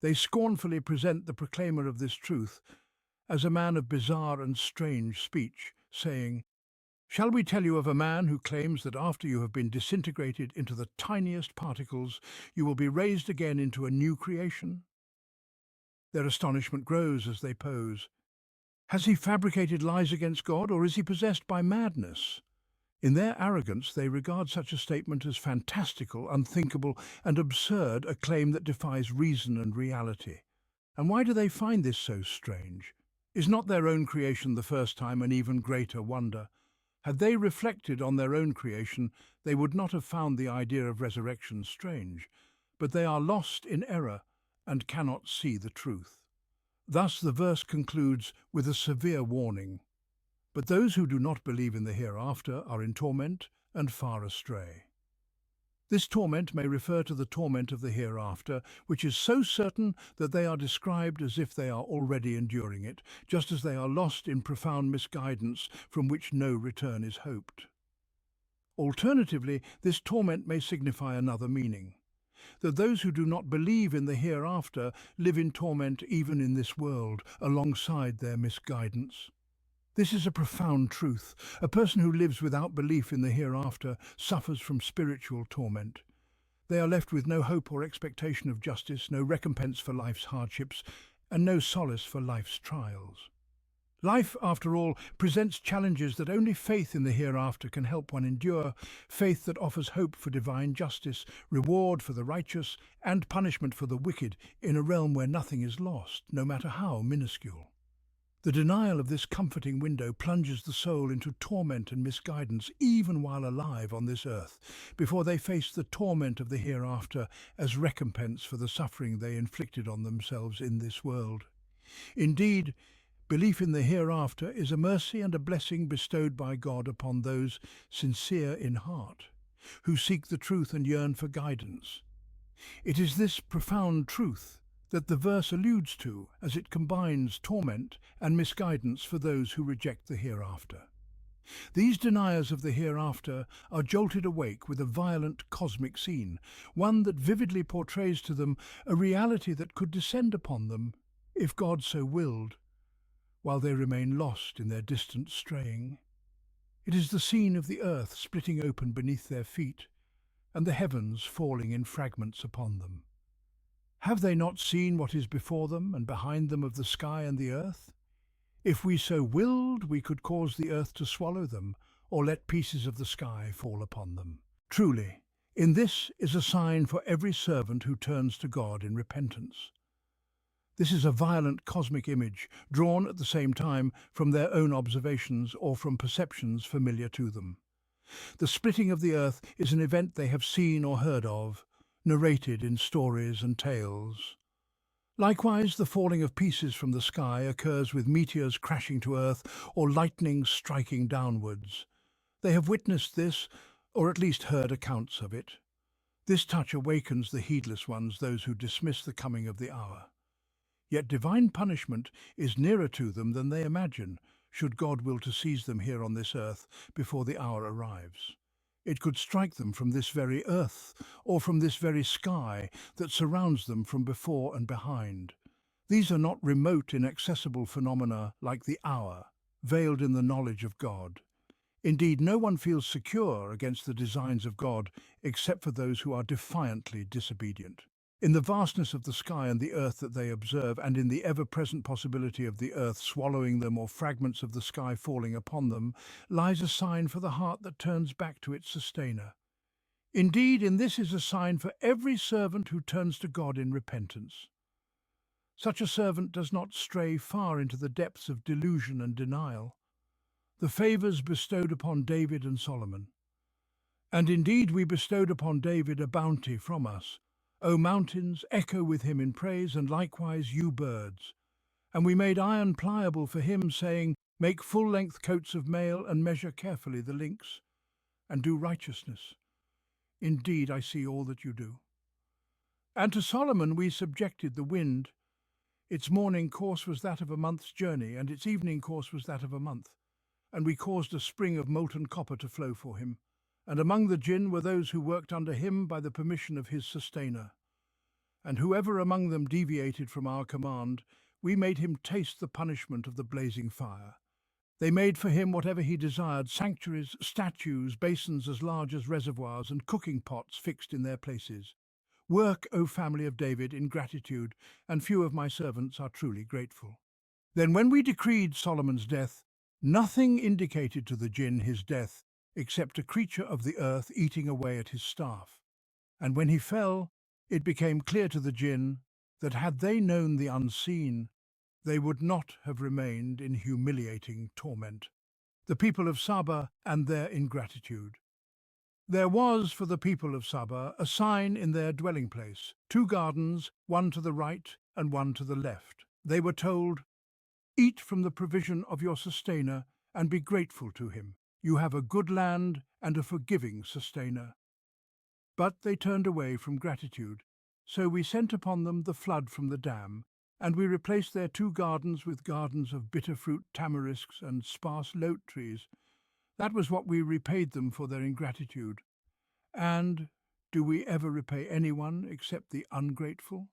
They scornfully present the proclaimer of this truth as a man of bizarre and strange speech, saying, "Shall we tell you of a man who claims that after you have been disintegrated into the tiniest particles, you will be raised again into a new creation?" Their astonishment grows as they pose, has he fabricated lies against God, or is he possessed by madness? In their arrogance, they regard such a statement as fantastical, unthinkable, and absurd, a claim that defies reason and reality. And why do they find this so strange? Is not their own creation the first time an even greater wonder? Had they reflected on their own creation, they would not have found the idea of resurrection strange, but they are lost in error and cannot see the truth. Thus the verse concludes with a severe warning. But those who do not believe in the hereafter are in torment and far astray. This torment may refer to the torment of the hereafter, which is so certain that they are described as if they are already enduring it, just as they are lost in profound misguidance from which no return is hoped. Alternatively, this torment may signify another meaning, that those who do not believe in the hereafter live in torment even in this world, alongside their misguidance. This is a profound truth. A person who lives without belief in the hereafter suffers from spiritual torment. They are left with no hope or expectation of justice, no recompense for life's hardships, and no solace for life's trials. Life, after all, presents challenges that only faith in the hereafter can help one endure, faith that offers hope for divine justice, reward for the righteous, and punishment for the wicked in a realm where nothing is lost, no matter how minuscule. The denial of this comforting window plunges the soul into torment and misguidance even while alive on this earth, before they face the torment of the hereafter as recompense for the suffering they inflicted on themselves in this world. Indeed, belief in the hereafter is a mercy and a blessing bestowed by God upon those sincere in heart, who seek the truth and yearn for guidance. It is this profound truth that the verse alludes to as it combines torment and misguidance for those who reject the hereafter. These deniers of the hereafter are jolted awake with a violent cosmic scene, one that vividly portrays to them a reality that could descend upon them, if God so willed, while they remain lost in their distant straying. It is the scene of the earth splitting open beneath their feet, and the heavens falling in fragments upon them. Have they not seen what is before them and behind them of the sky and the earth? If we so willed, we could cause the earth to swallow them, or let pieces of the sky fall upon them. Truly, in this is a sign for every servant who turns to God in repentance. This is a violent cosmic image, drawn at the same time from their own observations or from perceptions familiar to them. The splitting of the earth is an event they have seen or heard of, narrated in stories and tales. Likewise, the falling of pieces from the sky occurs with meteors crashing to earth or lightning striking downwards. They have witnessed this, or at least heard accounts of it. This touch awakens the heedless ones, those who dismiss the coming of the hour. Yet divine punishment is nearer to them than they imagine, should God will to seize them here on this earth before the hour arrives. It could strike them from this very earth, or from this very sky that surrounds them from before and behind. These are not remote, inaccessible phenomena like the hour, veiled in the knowledge of God. Indeed, no one feels secure against the designs of God except for those who are defiantly disobedient. In the vastness of the sky and the earth that they observe, and in the ever-present possibility of the earth swallowing them or fragments of the sky falling upon them, lies a sign for the heart that turns back to its sustainer. Indeed, in this is a sign for every servant who turns to God in repentance. Such a servant does not stray far into the depths of delusion and denial. The favours bestowed upon David and Solomon. And indeed we bestowed upon David a bounty from us. O mountains, echo with him in praise, and likewise you birds. And we made iron pliable for him, saying, make full-length coats of mail, and measure carefully the links, and do righteousness. Indeed, I see all that you do. And to Solomon we subjected the wind. Its morning course was that of a month's journey, and its evening course was that of a month. And we caused a spring of molten copper to flow for him. And among the jinn were those who worked under him by the permission of his sustainer. And whoever among them deviated from our command, we made him taste the punishment of the blazing fire. They made for him whatever he desired, sanctuaries, statues, basins as large as reservoirs, and cooking pots fixed in their places. Work, O family of David, in gratitude, and few of my servants are truly grateful. Then when we decreed Solomon's death, nothing indicated to the jinn his death, except a creature of the earth eating away at his staff. And when he fell, it became clear to the jinn that had they known the unseen, they would not have remained in humiliating torment. The people of Saba and their ingratitude. There was for the people of Saba a sign in their dwelling place, 2 gardens, one to the right and one to the left. They were told, eat from the provision of your sustainer and be grateful to him. You have a good land and a forgiving sustainer. But they turned away from gratitude, so we sent upon them the flood from the dam, and we replaced their 2 gardens with gardens of bitter fruit tamarisks and sparse lote trees. That was what we repaid them for their ingratitude. And do we ever repay anyone except the ungrateful?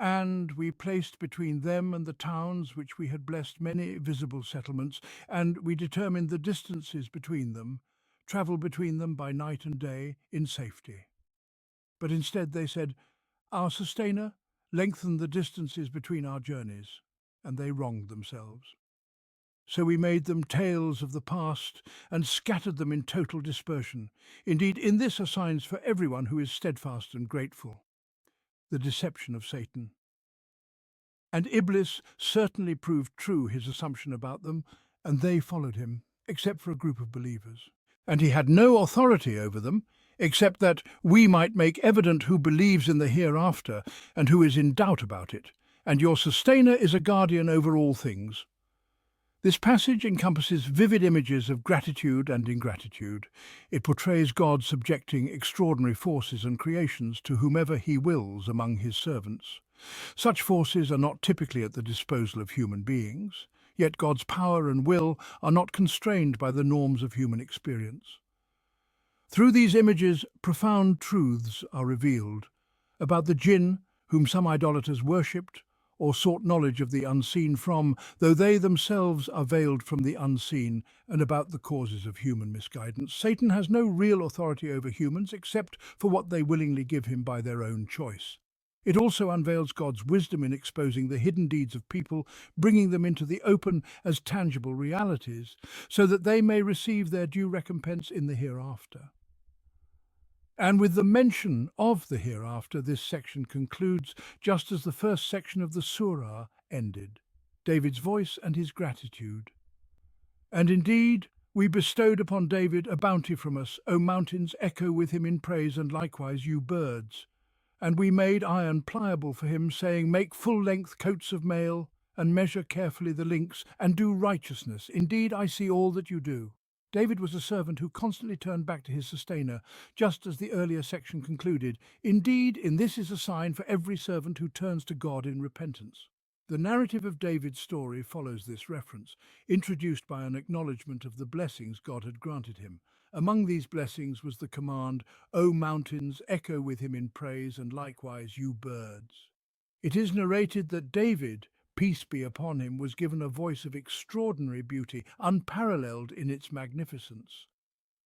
And we placed between them and the towns which we had blessed many visible settlements, and we determined the distances between them, travel between them by night and day in safety. But instead they said, our sustainer lengthened the distances between our journeys, and they wronged themselves. So we made them tales of the past and scattered them in total dispersion. Indeed, in this are signs for everyone who is steadfast and grateful. The deception of Satan. And Iblis certainly proved true his assumption about them, and they followed him, except for a group of believers. And he had no authority over them, except that we might make evident who believes in the hereafter and who is in doubt about it, and your sustainer is a guardian over all things. This passage encompasses vivid images of gratitude and ingratitude. It portrays God subjecting extraordinary forces and creations to whomever he wills among his servants. Such forces are not typically at the disposal of human beings, yet God's power and will are not constrained by the norms of human experience. Through these images, profound truths are revealed about the jinn, whom some idolaters worshipped, or sought knowledge of the unseen from, though they themselves are veiled from the unseen, and about the causes of human misguidance. Satan has no real authority over humans except for what they willingly give him by their own choice. It also unveils God's wisdom in exposing the hidden deeds of people, bringing them into the open as tangible realities, so that they may receive their due recompense in the hereafter. And with the mention of the hereafter, this section concludes just as the first section of the Surah ended, David's voice and his gratitude. And indeed, we bestowed upon David a bounty from us, O mountains, echo with him in praise, and likewise you birds. And we made iron pliable for him, saying, make full-length coats of mail, and measure carefully the links, and do righteousness. Indeed, I see all that you do. David was a servant who constantly turned back to his sustainer, just as the earlier section concluded. Indeed, in this is a sign for every servant who turns to God in repentance. The narrative of David's story follows this reference, introduced by an acknowledgement of the blessings God had granted him, Among these blessings was the command, "O mountains, echo with him in praise, and likewise you birds." It is narrated that David, peace be upon him, was given a voice of extraordinary beauty, unparalleled in its magnificence.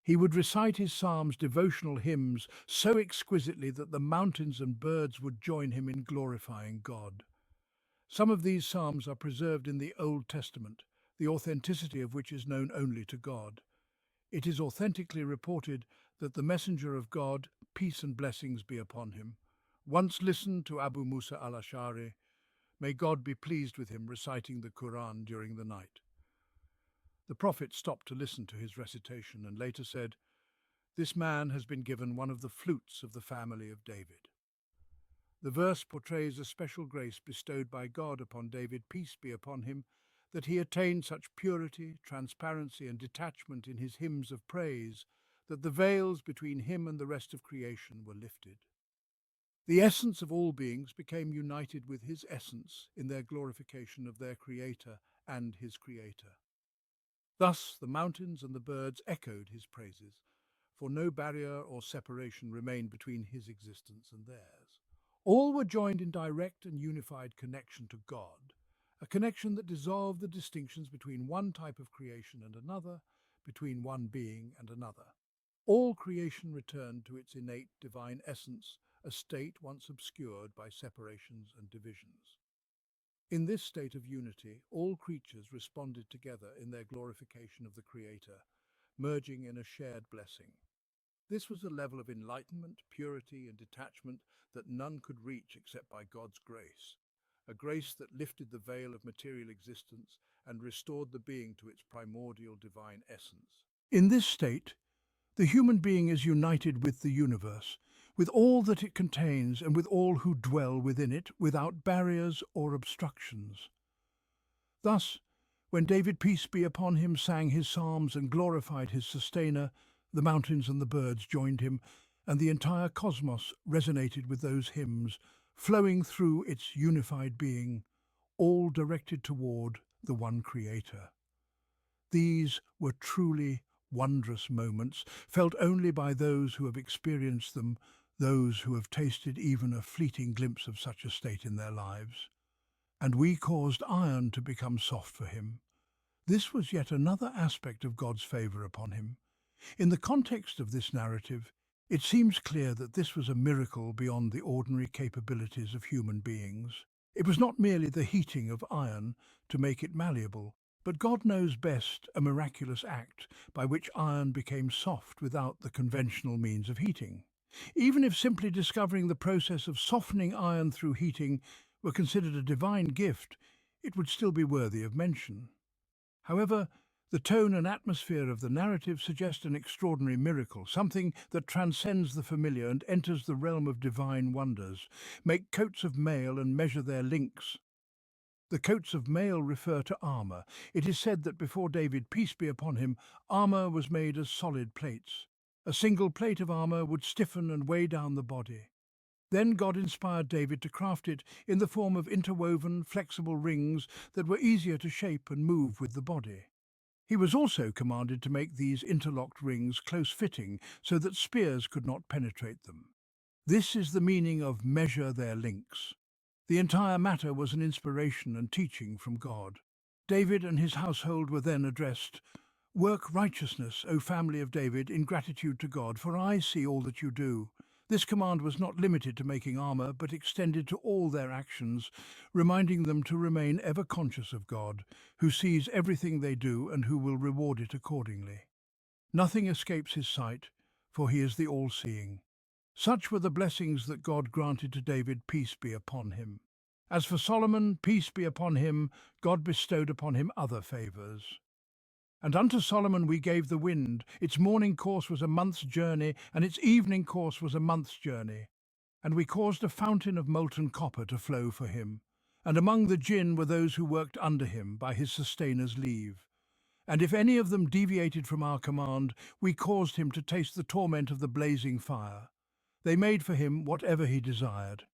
He would recite his psalms, devotional hymns, so exquisitely that the mountains and birds would join him in glorifying God. Some of these psalms are preserved in the Old Testament, the authenticity of which is known only to God. It is authentically reported that the messenger of God, peace and blessings be upon him, once listened to Abu Musa al-Ash'ari. May God be pleased with him reciting the Qur'an during the night. The Prophet stopped to listen to his recitation and later said, "This man has been given one of the flutes of the family of David." The verse portrays a special grace bestowed by God upon David, peace be upon him, that he attained such purity, transparency and detachment in his hymns of praise that the veils between him and the rest of creation were lifted. The essence of all beings became united with his essence in their glorification of their Creator and his Creator. Thus the mountains and the birds echoed his praises, for no barrier or separation remained between his existence and theirs. All were joined in direct and unified connection to God, a connection that dissolved the distinctions between one type of creation and another, between one being and another. All creation returned to its innate divine essence, a state once obscured by separations and divisions. In this state of unity, all creatures responded together in their glorification of the Creator, merging in a shared blessing. This was a level of enlightenment, purity, and detachment that none could reach except by God's grace, a grace that lifted the veil of material existence and restored the being to its primordial divine essence. In this state, the human being is united with the universe, with all that it contains and with all who dwell within it, without barriers or obstructions. Thus, when David, peace be upon him, sang his psalms and glorified his sustainer, the mountains and the birds joined him, and the entire cosmos resonated with those hymns, flowing through its unified being, all directed toward the one Creator. These were truly wondrous moments, felt only by those who have experienced them, those who have tasted even a fleeting glimpse of such a state in their lives. And we caused iron to become soft for him. This was yet another aspect of God's favor upon him. In the context of this narrative, it seems clear that this was a miracle beyond the ordinary capabilities of human beings. It was not merely the heating of iron to make it malleable, but God knows best, a miraculous act by which iron became soft without the conventional means of heating. Even if simply discovering the process of softening iron through heating were considered a divine gift, it would still be worthy of mention. However, the tone and atmosphere of the narrative suggest an extraordinary miracle, something that transcends the familiar and enters the realm of divine wonders. Make coats of mail and measure their links. The coats of mail refer to armor. It is said that before David, peace be upon him, armor was made as solid plates. A single plate of armor would stiffen and weigh down the body. Then God inspired David to craft it in the form of interwoven, flexible rings that were easier to shape and move with the body. He was also commanded to make these interlocked rings close-fitting so that spears could not penetrate them. This is the meaning of measure their links. The entire matter was an inspiration and teaching from God. David and his household were then addressed, "Work righteousness, O family of David, in gratitude to God, for I see all that you do." This command was not limited to making armor, but extended to all their actions, reminding them to remain ever conscious of God, who sees everything they do and who will reward it accordingly. Nothing escapes his sight, for he is the all-seeing. Such were the blessings that God granted to David, peace be upon him. As for Solomon, peace be upon him, God bestowed upon him other favors. "And unto Solomon we gave the wind. Its morning course was a month's journey, and its evening course was a month's journey. And we caused a fountain of molten copper to flow for him. And among the jinn were those who worked under him by his sustainer's leave. And if any of them deviated from our command, we caused him to taste the torment of the blazing fire. They made for him whatever he desired: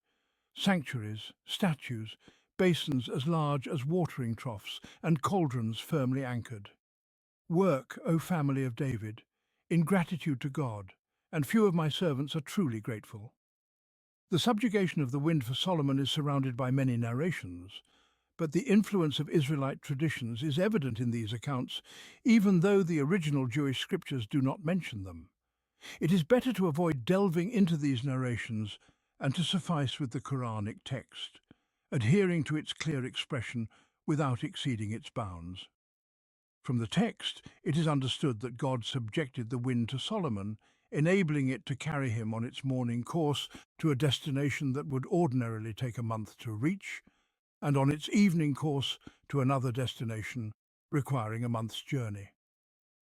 sanctuaries, statues, basins as large as watering troughs, and cauldrons firmly anchored. Work, O family of David, in gratitude to God, and few of my servants are truly grateful. The subjugation of the wind for Solomon is surrounded by many narrations, but the influence of Israelite traditions is evident in these accounts, even though the original Jewish scriptures do not mention them. It is better to avoid delving into these narrations and to suffice with the Quranic text, adhering to its clear expression without exceeding its bounds. From the text, it is understood that God subjected the wind to Solomon, enabling it to carry him on its morning course to a destination that would ordinarily take a month to reach, and on its evening course to another destination, requiring a month's journey.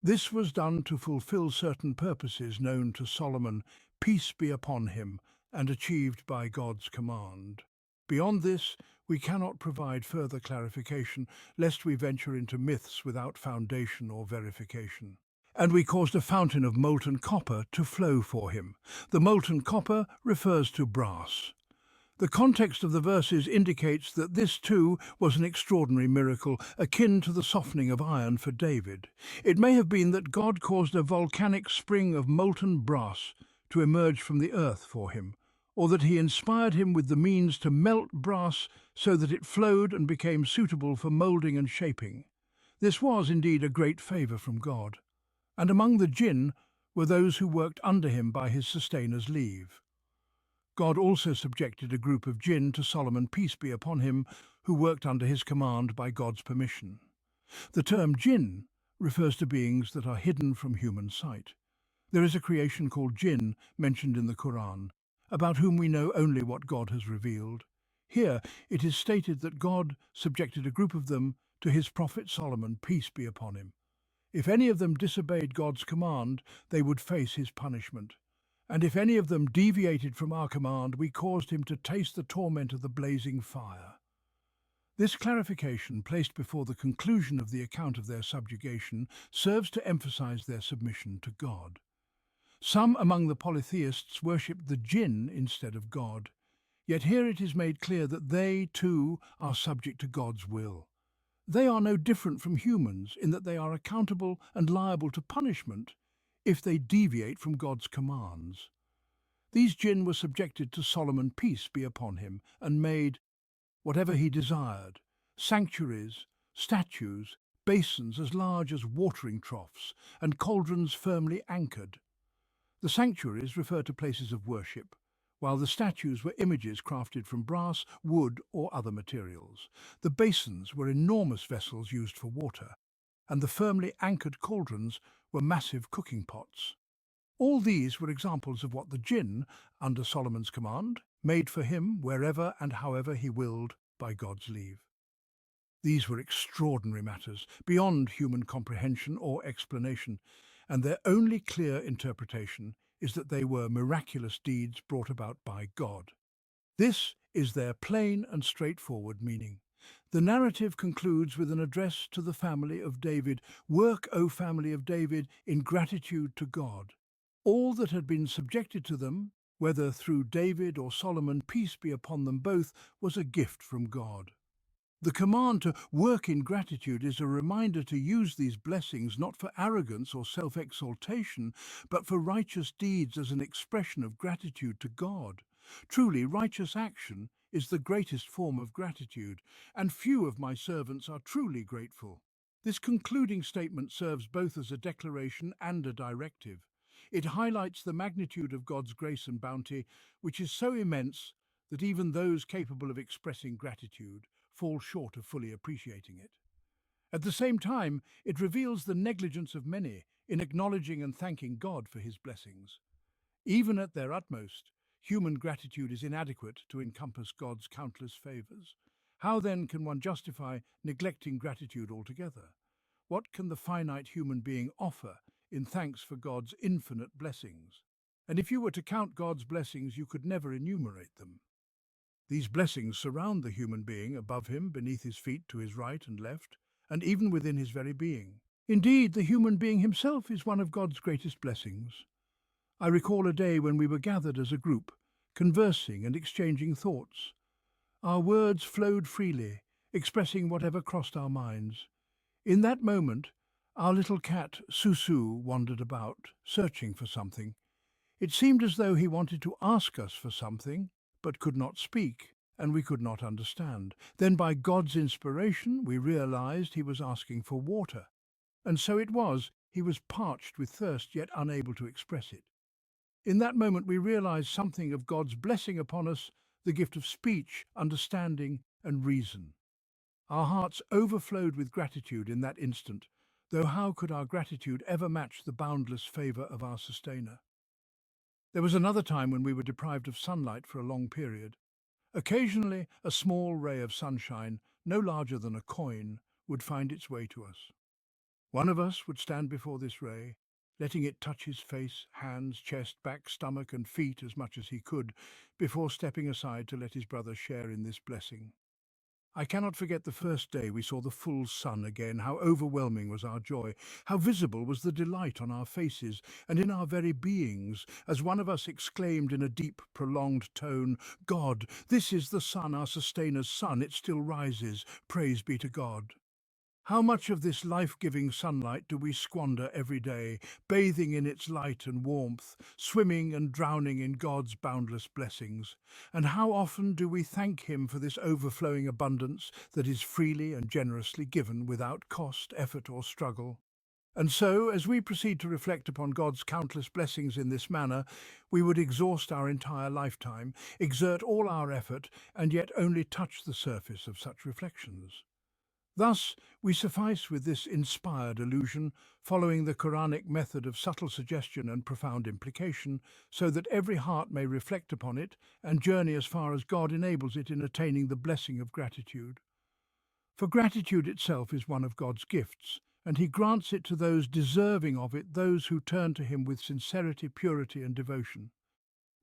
This was done to fulfill certain purposes known to Solomon, peace be upon him, and achieved by God's command. Beyond this, we cannot provide further clarification, lest we venture into myths without foundation or verification. And we caused a fountain of molten copper to flow for him. The molten copper refers to brass. The context of the verses indicates that this too was an extraordinary miracle, akin to the softening of iron for David. It may have been that God caused a volcanic spring of molten brass to emerge from the earth for him, or that he inspired him with the means to melt brass so that it flowed and became suitable for moulding and shaping. This was indeed a great favour from God. And among the jinn were those who worked under him by his sustainer's leave. God also subjected a group of jinn to Solomon, peace be upon him, who worked under his command by God's permission. The term jinn refers to beings that are hidden from human sight. There is a creation called jinn mentioned in the Qur'an, about whom we know only what God has revealed. Here it is stated that God subjected a group of them to his prophet Solomon, peace be upon him. If any of them disobeyed God's command, they would face his punishment. And if any of them deviated from our command, we caused him to taste the torment of the blazing fire. This clarification, placed before the conclusion of the account of their subjugation, serves to emphasize their submission to God. Some among the polytheists worshipped the jinn instead of God, yet here it is made clear that they, too, are subject to God's will. They are no different from humans in that they are accountable and liable to punishment if they deviate from God's commands. These jinn were subjected to Solomon, peace be upon him, and made whatever he desired: sanctuaries, statues, basins as large as watering troughs, and cauldrons firmly anchored. The sanctuaries refer to places of worship, while the statues were images crafted from brass, wood, or other materials. The basins were enormous vessels used for water, and the firmly anchored cauldrons were massive cooking pots. All these were examples of what the jinn, under Solomon's command, made for him wherever and however he willed by God's leave. These were extraordinary matters, beyond human comprehension or explanation, and their only clear interpretation is that they were miraculous deeds brought about by God. This is their plain and straightforward meaning. The narrative concludes with an address to the family of David. Work, O family of David, in gratitude to God. All that had been subjected to them, whether through David or Solomon, peace be upon them both, was a gift from God. The command to work in gratitude is a reminder to use these blessings not for arrogance or self-exaltation, but for righteous deeds as an expression of gratitude to God. Truly, righteous action is the greatest form of gratitude, and few of my servants are truly grateful. This concluding statement serves both as a declaration and a directive. It highlights the magnitude of God's grace and bounty, which is so immense that even those capable of expressing gratitude fall short of fully appreciating it. At the same time, it reveals the negligence of many in acknowledging and thanking God for his blessings. Even at their utmost, human gratitude is inadequate to encompass God's countless favors. How then can one justify neglecting gratitude altogether? What can the finite human being offer in thanks for God's infinite blessings? And if you were to count God's blessings, you could never enumerate them. These blessings surround the human being, above him, beneath his feet, to his right and left, and even within his very being. Indeed, the human being himself is one of God's greatest blessings. I recall a day when we were gathered as a group, conversing and exchanging thoughts. Our words flowed freely, expressing whatever crossed our minds. In that moment, Our little cat, Susu, wandered about, searching for something. It seemed as though he wanted to ask us for something, but could not speak, and we could not understand. Then, by God's inspiration, we realized he was asking for water. And so it was, he was parched with thirst, yet unable to express it. In that moment, we realized something of God's blessing upon us, the gift of speech, understanding, and reason. Our hearts overflowed with gratitude in that instant, though how could our gratitude ever match the boundless favour of our sustainer? There was another time when we were deprived of sunlight for a long period. Occasionally, a small ray of sunshine, no larger than a coin, would find its way to us. One of us would stand before this ray, letting it touch his face, hands, chest, back, stomach, and feet as much as he could, before stepping aside to let his brother share in this blessing. I cannot forget the first day we saw the full sun again, how overwhelming was our joy, how visible was the delight on our faces and in our very beings, as one of us exclaimed in a deep, prolonged tone, "God, this is the sun, our sustainer's sun, it still rises, praise be to God." How much of this life-giving sunlight do we squander every day, bathing in its light and warmth, swimming and drowning in God's boundless blessings? And how often do we thank Him for this overflowing abundance that is freely and generously given without cost, effort or struggle? And so, as we proceed to reflect upon God's countless blessings in this manner, we would exhaust our entire lifetime, exert all our effort, and yet only touch the surface of such reflections. Thus, we suffice with this inspired allusion, following the Quranic method of subtle suggestion and profound implication, so that every heart may reflect upon it and journey as far as God enables it in attaining the blessing of gratitude. For gratitude itself is one of God's gifts, and He grants it to those deserving of it, those who turn to Him with sincerity, purity and devotion.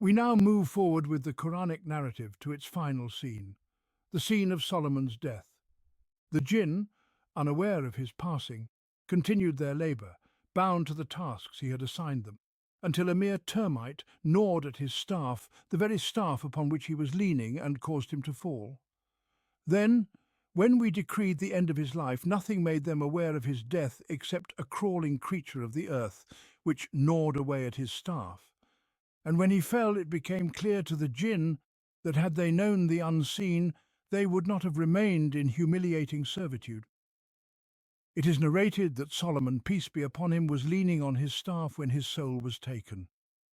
We now move forward with the Quranic narrative to its final scene, the scene of Solomon's death. The jinn, unaware of his passing, continued their labour, bound to the tasks he had assigned them, until a mere termite gnawed at his staff, the very staff upon which he was leaning, and caused him to fall. Then, when we decreed the end of his life, nothing made them aware of his death except a crawling creature of the earth, which gnawed away at his staff. And when he fell, it became clear to the jinn that had they known the unseen, they would not have remained in humiliating servitude. It is narrated that Solomon, peace be upon him, was leaning on his staff when his soul was taken.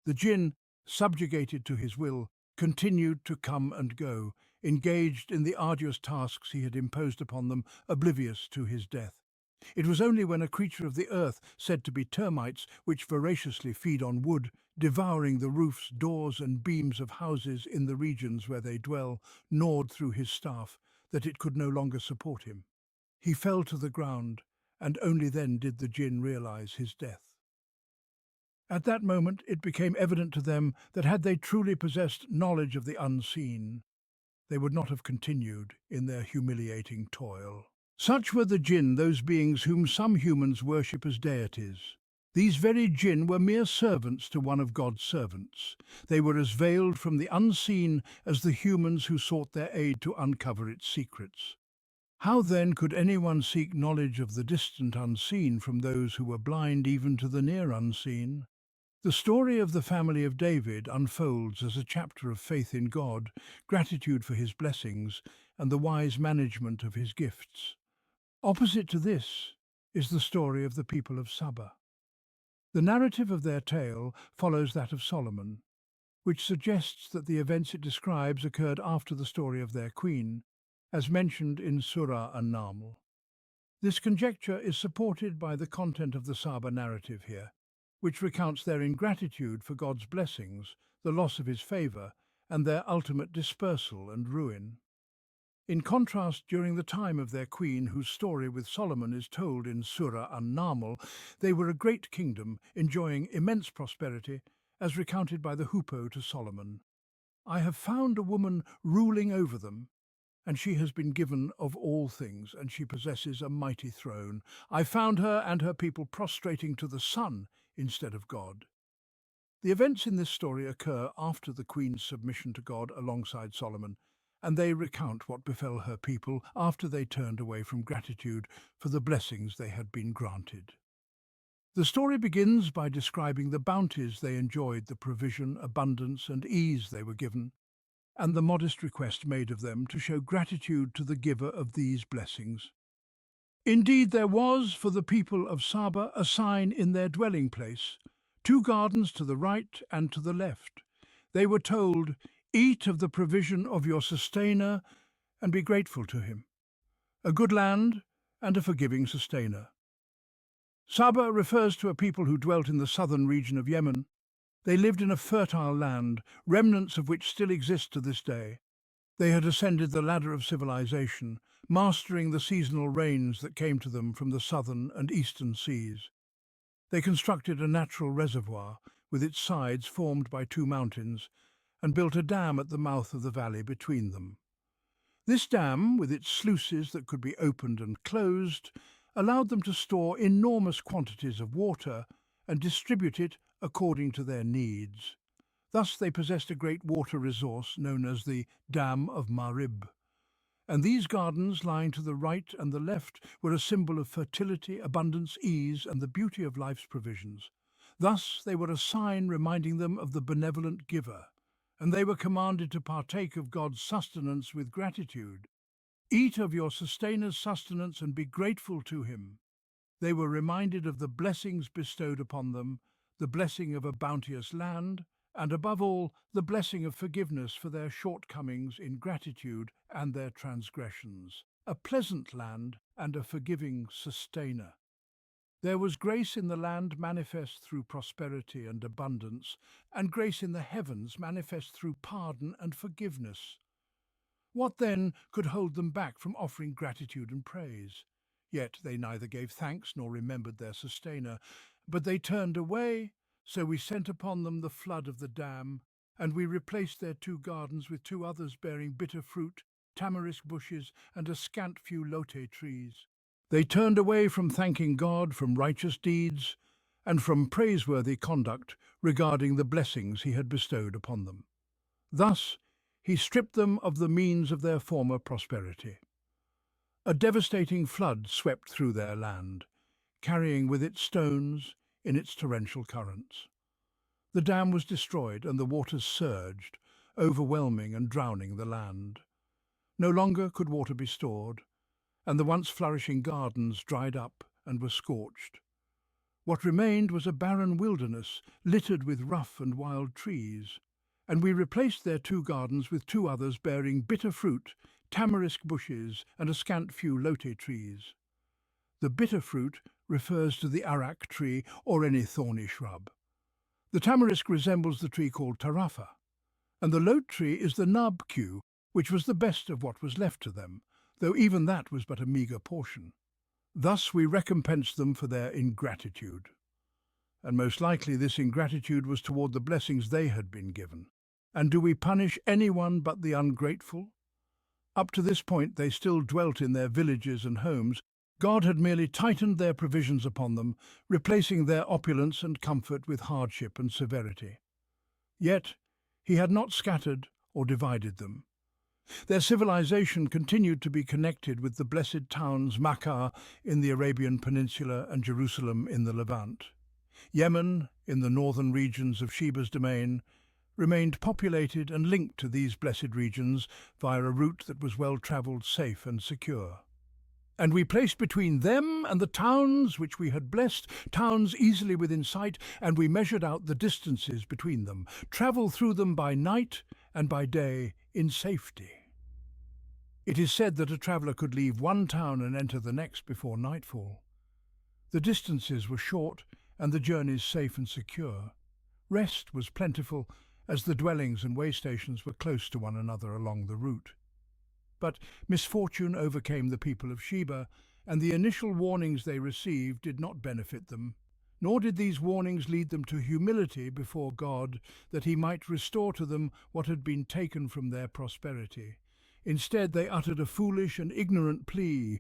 The jinn, subjugated to his will, continued to come and go, engaged in the arduous tasks he had imposed upon them, oblivious to his death. It was only when a creature of the earth, said to be termites, which voraciously feed on wood, devouring the roofs, doors and beams of houses in the regions where they dwell, gnawed through his staff, that it could no longer support him. He fell to the ground, and only then did the jinn realize his death. At that moment it became evident to them that had they truly possessed knowledge of the unseen, they would not have continued in their humiliating toil. Such were the jinn, those beings whom some humans worship as deities. These very jinn were mere servants to one of God's servants. They were as veiled from the unseen as the humans who sought their aid to uncover its secrets. How then could anyone seek knowledge of the distant unseen from those who were blind even to the near unseen? The story of the family of David unfolds as a chapter of faith in God, gratitude for His blessings, and the wise management of His gifts. Opposite to this is the story of the people of Saba. The narrative of their tale follows that of Solomon, which suggests that the events it describes occurred after the story of their queen, as mentioned in Surah An-Naml. This conjecture is supported by the content of the Saba narrative here, which recounts their ingratitude for God's blessings, the loss of His favour, and their ultimate dispersal and ruin. In contrast, during the time of their queen, whose story with Solomon is told in Surah An-Naml, they were a great kingdom, enjoying immense prosperity, as recounted by the hoopoe to Solomon. "I have found a woman ruling over them, and she has been given of all things, and she possesses a mighty throne. I found her and her people prostrating to the sun instead of God." The events in this story occur after the queen's submission to God alongside Solomon, and they recount what befell her people after they turned away from gratitude for the blessings they had been granted. The story begins by describing the bounties they enjoyed, the provision, abundance, and ease they were given, and the modest request made of them to show gratitude to the giver of these blessings. Indeed, there was for the people of Saba a sign in their dwelling place, two gardens to the right and to the left. They were told, "Eat of the provision of your sustainer and be grateful to him." A good land and a forgiving sustainer. Saba refers to a people who dwelt in the southern region of Yemen. They lived in a fertile land, remnants of which still exist to this day. They had ascended the ladder of civilization, mastering the seasonal rains that came to them from the southern and eastern seas. They constructed a natural reservoir, with its sides formed by two mountains, and built a dam at the mouth of the valley between them. This dam, with its sluices that could be opened and closed, allowed them to store enormous quantities of water and distribute it according to their needs. Thus they possessed a great water resource known as the Dam of Marib. And these gardens, lying to the right and the left, were a symbol of fertility, abundance, ease, and the beauty of life's provisions. Thus they were a sign reminding them of the benevolent giver, and they were commanded to partake of God's sustenance with gratitude. Eat of your sustainer's sustenance and be grateful to him. They were reminded of the blessings bestowed upon them, the blessing of a bounteous land, and above all, the blessing of forgiveness for their shortcomings in gratitude and their transgressions, a pleasant land and a forgiving sustainer. There was grace in the land manifest through prosperity and abundance, and grace in the heavens manifest through pardon and forgiveness. What then could hold them back from offering gratitude and praise? Yet they neither gave thanks nor remembered their sustainer, but they turned away. So we sent upon them the flood of the dam, and we replaced their two gardens with two others bearing bitter fruit, tamarisk bushes, and a scant few lote trees. They turned away from thanking God, from righteous deeds, and from praiseworthy conduct regarding the blessings he had bestowed upon them. Thus he stripped them of the means of their former prosperity. A devastating flood swept through their land, carrying with it stones in its torrential currents. The dam was destroyed and the waters surged, overwhelming and drowning the land. No longer could water be stored, and the once flourishing gardens dried up and were scorched. What remained was a barren wilderness littered with rough and wild trees, and we replaced their two gardens with two others bearing bitter fruit, tamarisk bushes, and a scant few lote trees. The bitter fruit refers to the arak tree or any thorny shrub. The tamarisk resembles the tree called tarafa, and the lote tree is the nabq, which was the best of what was left to them, though even that was but a meagre portion. Thus we recompensed them for their ingratitude. And most likely this ingratitude was toward the blessings they had been given. And do we punish anyone but the ungrateful? Up to this point they still dwelt in their villages and homes. God had merely tightened their provisions upon them, replacing their opulence and comfort with hardship and severity. Yet he had not scattered or divided them. Their civilization continued to be connected with the blessed towns Makkah in the Arabian Peninsula and Jerusalem in the Levant. Yemen, in the northern regions of Sheba's domain, remained populated and linked to these blessed regions via a route that was well-travelled, safe and secure. And we placed between them and the towns which we had blessed, towns easily within sight, and we measured out the distances between them, travelled through them by night and by day in safety. It is said that a traveller could leave one town and enter the next before nightfall. The distances were short and the journeys safe and secure. Rest was plentiful, as the dwellings and way stations were close to one another along the route. But misfortune overcame the people of Sheba, and the initial warnings they received did not benefit them. Nor did these warnings lead them to humility before God, that he might restore to them what had been taken from their prosperity. Instead, they uttered a foolish and ignorant plea: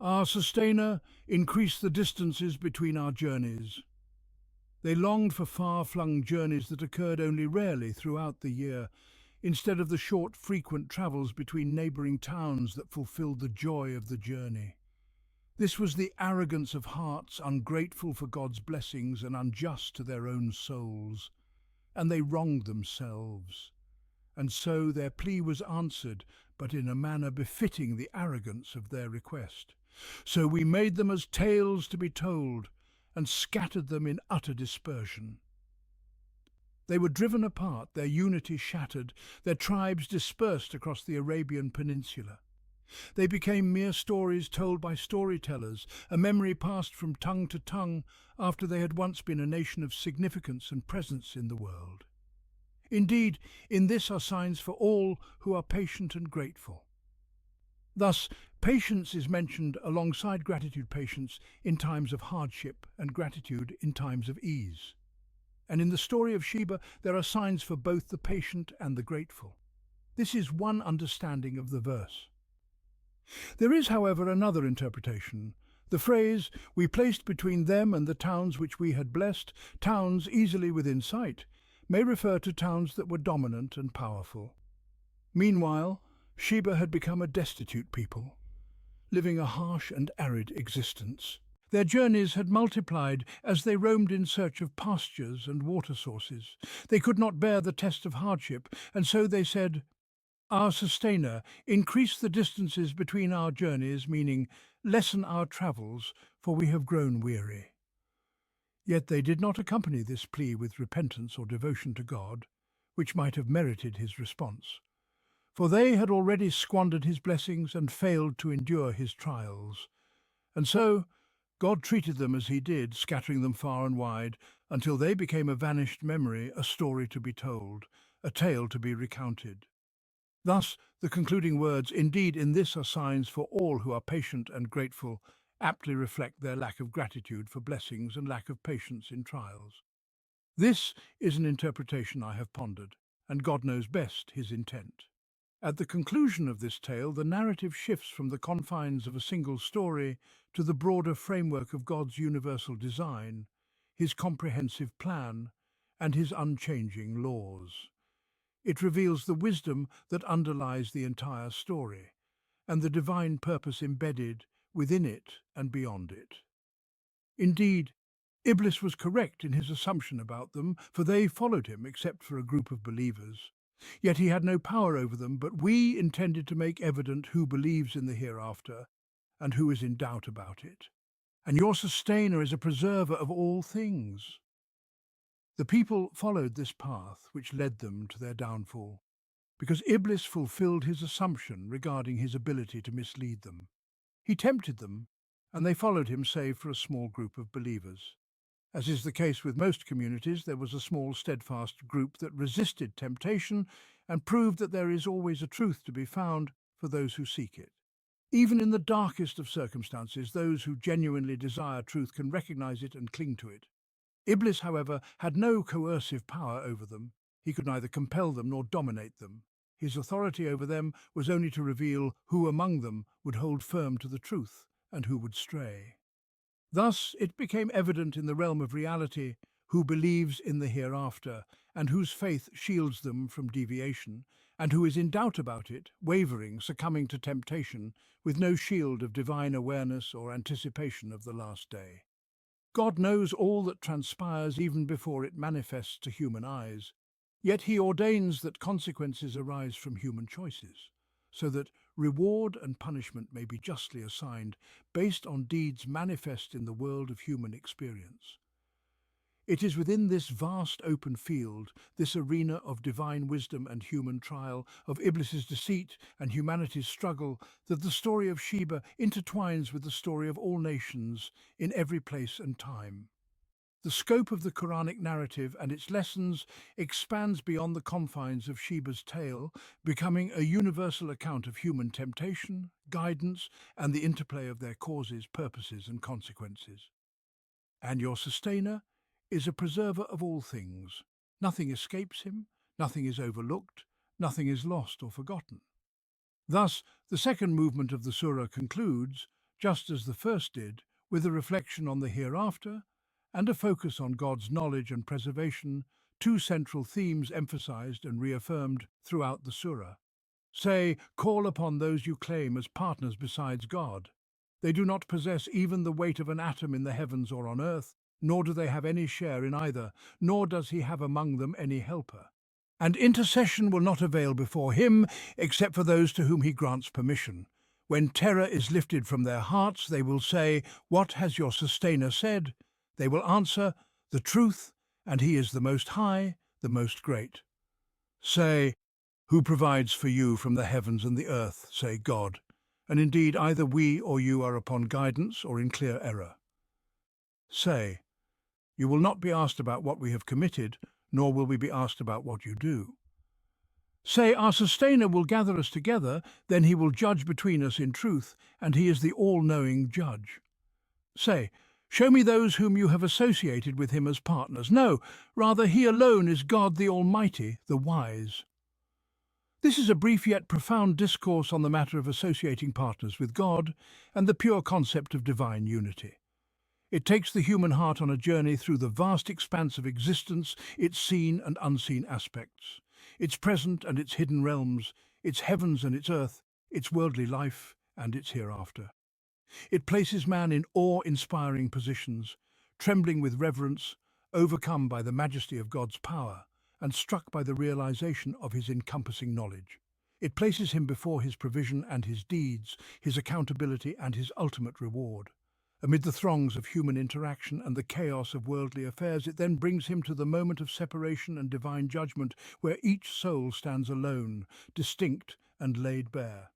"Our sustainer, increase the distances between our journeys." They longed for far-flung journeys that occurred only rarely throughout the year, instead of the short, frequent travels between neighbouring towns that fulfilled the joy of the journey. This was the arrogance of hearts ungrateful for God's blessings and unjust to their own souls, and they wronged themselves. And so their plea was answered, but in a manner befitting the arrogance of their request. So we made them as tales to be told, and scattered them in utter dispersion. They were driven apart, their unity shattered, their tribes dispersed across the Arabian Peninsula. They became mere stories told by storytellers, a memory passed from tongue to tongue after they had once been a nation of significance and presence in the world. Indeed, in this are signs for all who are patient and grateful. Thus, patience is mentioned alongside gratitude, patience in times of hardship and gratitude in times of ease. And in the story of Sheba, there are signs for both the patient and the grateful. This is one understanding of the verse. There is, however, another interpretation. The phrase, "we placed between them and the towns which we had blessed, towns easily within sight," may refer to towns that were dominant and powerful. Meanwhile, Sheba had become a destitute people, living a harsh and arid existence. Their journeys had multiplied as they roamed in search of pastures and water sources. They could not bear the test of hardship, and so they said, "Our sustainer, increase the distances between our journeys," meaning lessen our travels, for we have grown weary. Yet they did not accompany this plea with repentance or devotion to God, which might have merited his response. For they had already squandered his blessings and failed to endure his trials. And so God treated them as he did, scattering them far and wide, until they became a vanished memory, a story to be told, a tale to be recounted. Thus, the concluding words, "Indeed, in this are signs for all who are patient and grateful," aptly reflect their lack of gratitude for blessings and lack of patience in trials. This is an interpretation I have pondered, and God knows best his intent. At the conclusion of this tale, the narrative shifts from the confines of a single story to the broader framework of God's universal design, his comprehensive plan, and his unchanging laws. It reveals the wisdom that underlies the entire story, and the divine purpose embedded within it and beyond it. Indeed, Iblis was correct in his assumption about them, for they followed him except for a group of believers. Yet he had no power over them, but we intended to make evident who believes in the hereafter and who is in doubt about it. And your sustainer is a preserver of all things. The people followed this path which led them to their downfall, because Iblis fulfilled his assumption regarding his ability to mislead them. He tempted them, and they followed him save for a small group of believers. As is the case with most communities, there was a small, steadfast group that resisted temptation and proved that there is always a truth to be found for those who seek it. Even in the darkest of circumstances, those who genuinely desire truth can recognize it and cling to it. Iblis, however, had no coercive power over them. He could neither compel them nor dominate them. His authority over them was only to reveal who among them would hold firm to the truth and who would stray. Thus it became evident in the realm of reality who believes in the hereafter, and whose faith shields them from deviation, and who is in doubt about it, wavering, succumbing to temptation, with no shield of divine awareness or anticipation of the last day. God knows all that transpires even before it manifests to human eyes, yet he ordains that consequences arise from human choices, so that reward and punishment may be justly assigned based on deeds manifest in the world of human experience. It is within this vast open field, this arena of divine wisdom and human trial, of Iblis's deceit and humanity's struggle, that the story of Sheba intertwines with the story of all nations in every place and time. The scope of the Quranic narrative and its lessons expands beyond the confines of Sheba's tale, becoming a universal account of human temptation, guidance, and the interplay of their causes, purposes, and consequences. And your sustainer is a preserver of all things. Nothing escapes him, nothing is overlooked, nothing is lost or forgotten. Thus, the second movement of the surah concludes, just as the first did, with a reflection on the hereafter and a focus on God's knowledge and preservation, two central themes emphasized and reaffirmed throughout the surah. Say, call upon those you claim as partners besides God. They do not possess even the weight of an atom in the heavens or on earth, nor do they have any share in either, nor does he have among them any helper. And intercession will not avail before him, except for those to whom he grants permission. When terror is lifted from their hearts, they will say, "What has your sustainer said?" They will answer, "The truth, and he is the Most High, the Most Great." Say, "Who provides for you from the heavens and the earth?" Say, "God." And indeed, either we or you are upon guidance or in clear error. Say, "You will not be asked about what we have committed, nor will we be asked about what you do." Say, "Our sustainer will gather us together, then he will judge between us in truth, and he is the all-knowing judge." Say, "Show me those whom you have associated with him as partners." No, rather he alone is God the Almighty, the Wise. This is a brief yet profound discourse on the matter of associating partners with God and the pure concept of divine unity. It takes the human heart on a journey through the vast expanse of existence, its seen and unseen aspects, its present and its hidden realms, its heavens and its earth, its worldly life and its hereafter. It places man in awe-inspiring positions, trembling with reverence, overcome by the majesty of God's power, and struck by the realization of his encompassing knowledge. It places him before his provision and his deeds, his accountability and his ultimate reward. Amid the throngs of human interaction and the chaos of worldly affairs, it then brings him to the moment of separation and divine judgment, where each soul stands alone, distinct and laid bare.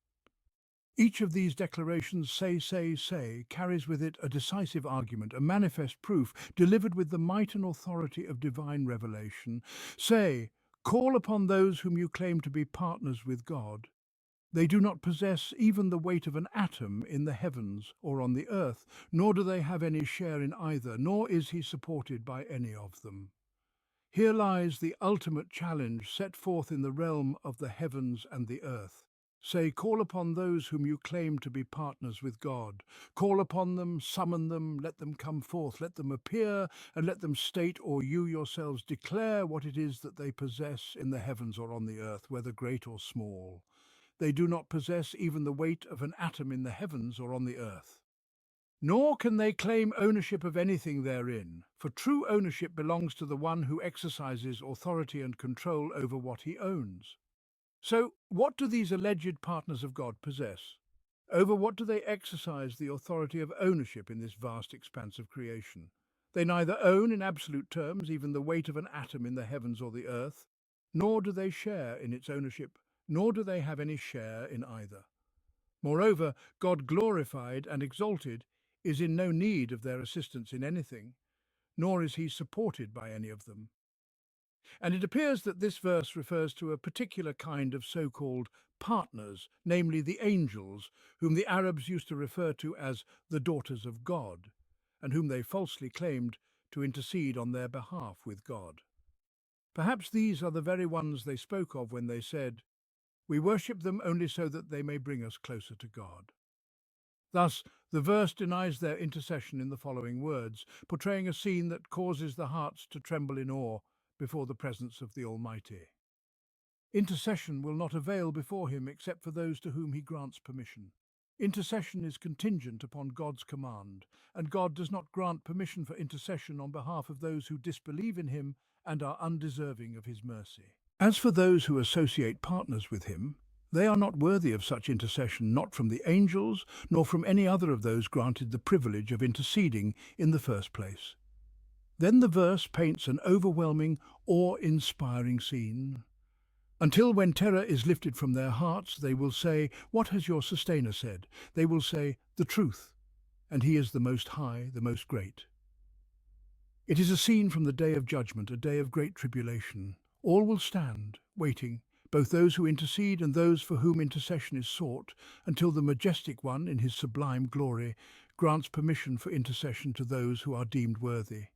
Each of these declarations, say, carries with it a decisive argument, a manifest proof, delivered with the might and authority of divine revelation. Say, "Call upon those whom you claim to be partners with God. They do not possess even the weight of an atom in the heavens or on the earth, nor do they have any share in either, nor is he supported by any of them." Here lies the ultimate challenge set forth in the realm of the heavens and the earth. Say, "Call upon those whom you claim to be partners with God. Call upon them, summon them, let them come forth, let them appear, and let them state, or you yourselves declare, what it is that they possess in the heavens or on the earth, whether great or small. They do not possess even the weight of an atom in the heavens or on the earth. Nor can they claim ownership of anything therein, for true ownership belongs to the one who exercises authority and control over what he owns." So, what do these alleged partners of God possess? Over what do they exercise the authority of ownership in this vast expanse of creation? They neither own in absolute terms even the weight of an atom in the heavens or the earth, nor do they share in its ownership, nor do they have any share in either. Moreover, God glorified and exalted is in no need of their assistance in anything, nor is he supported by any of them. And it appears that this verse refers to a particular kind of so-called partners, namely the angels, whom the Arabs used to refer to as the daughters of God, and whom they falsely claimed to intercede on their behalf with God. Perhaps these are the very ones they spoke of when they said, "We worship them only so that they may bring us closer to God." Thus, the verse denies their intercession in the following words, portraying a scene that causes the hearts to tremble in awe before the presence of the Almighty. Intercession will not avail before him except for those to whom he grants permission. Intercession is contingent upon God's command, and God does not grant permission for intercession on behalf of those who disbelieve in him and are undeserving of his mercy. As for those who associate partners with him, they are not worthy of such intercession, not from the angels, nor from any other of those granted the privilege of interceding in the first place. Then the verse paints an overwhelming, awe-inspiring scene. Until when terror is lifted from their hearts, they will say, "What has your sustainer said?" They will say, "The truth, and he is the Most High, the Most Great." It is a scene from the day of judgment, a day of great tribulation. All will stand, waiting, both those who intercede and those for whom intercession is sought, until the Majestic One, in his sublime glory, grants permission for intercession to those who are deemed worthy.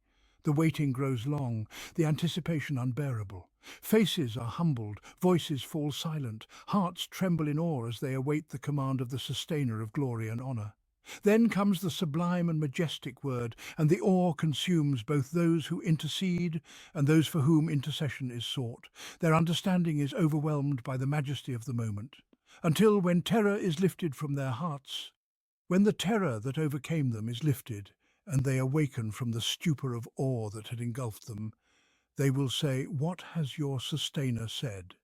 The waiting grows long, the anticipation unbearable. Faces are humbled, voices fall silent, hearts tremble in awe as they await the command of the Sustainer of glory and honour. Then comes the sublime and majestic word, and the awe consumes both those who intercede and those for whom intercession is sought. Their understanding is overwhelmed by the majesty of the moment, until when terror is lifted from their hearts, When the terror that overcame them is lifted, and they awaken from the stupor of awe that had engulfed them, they will say, "What has your sustainer said?"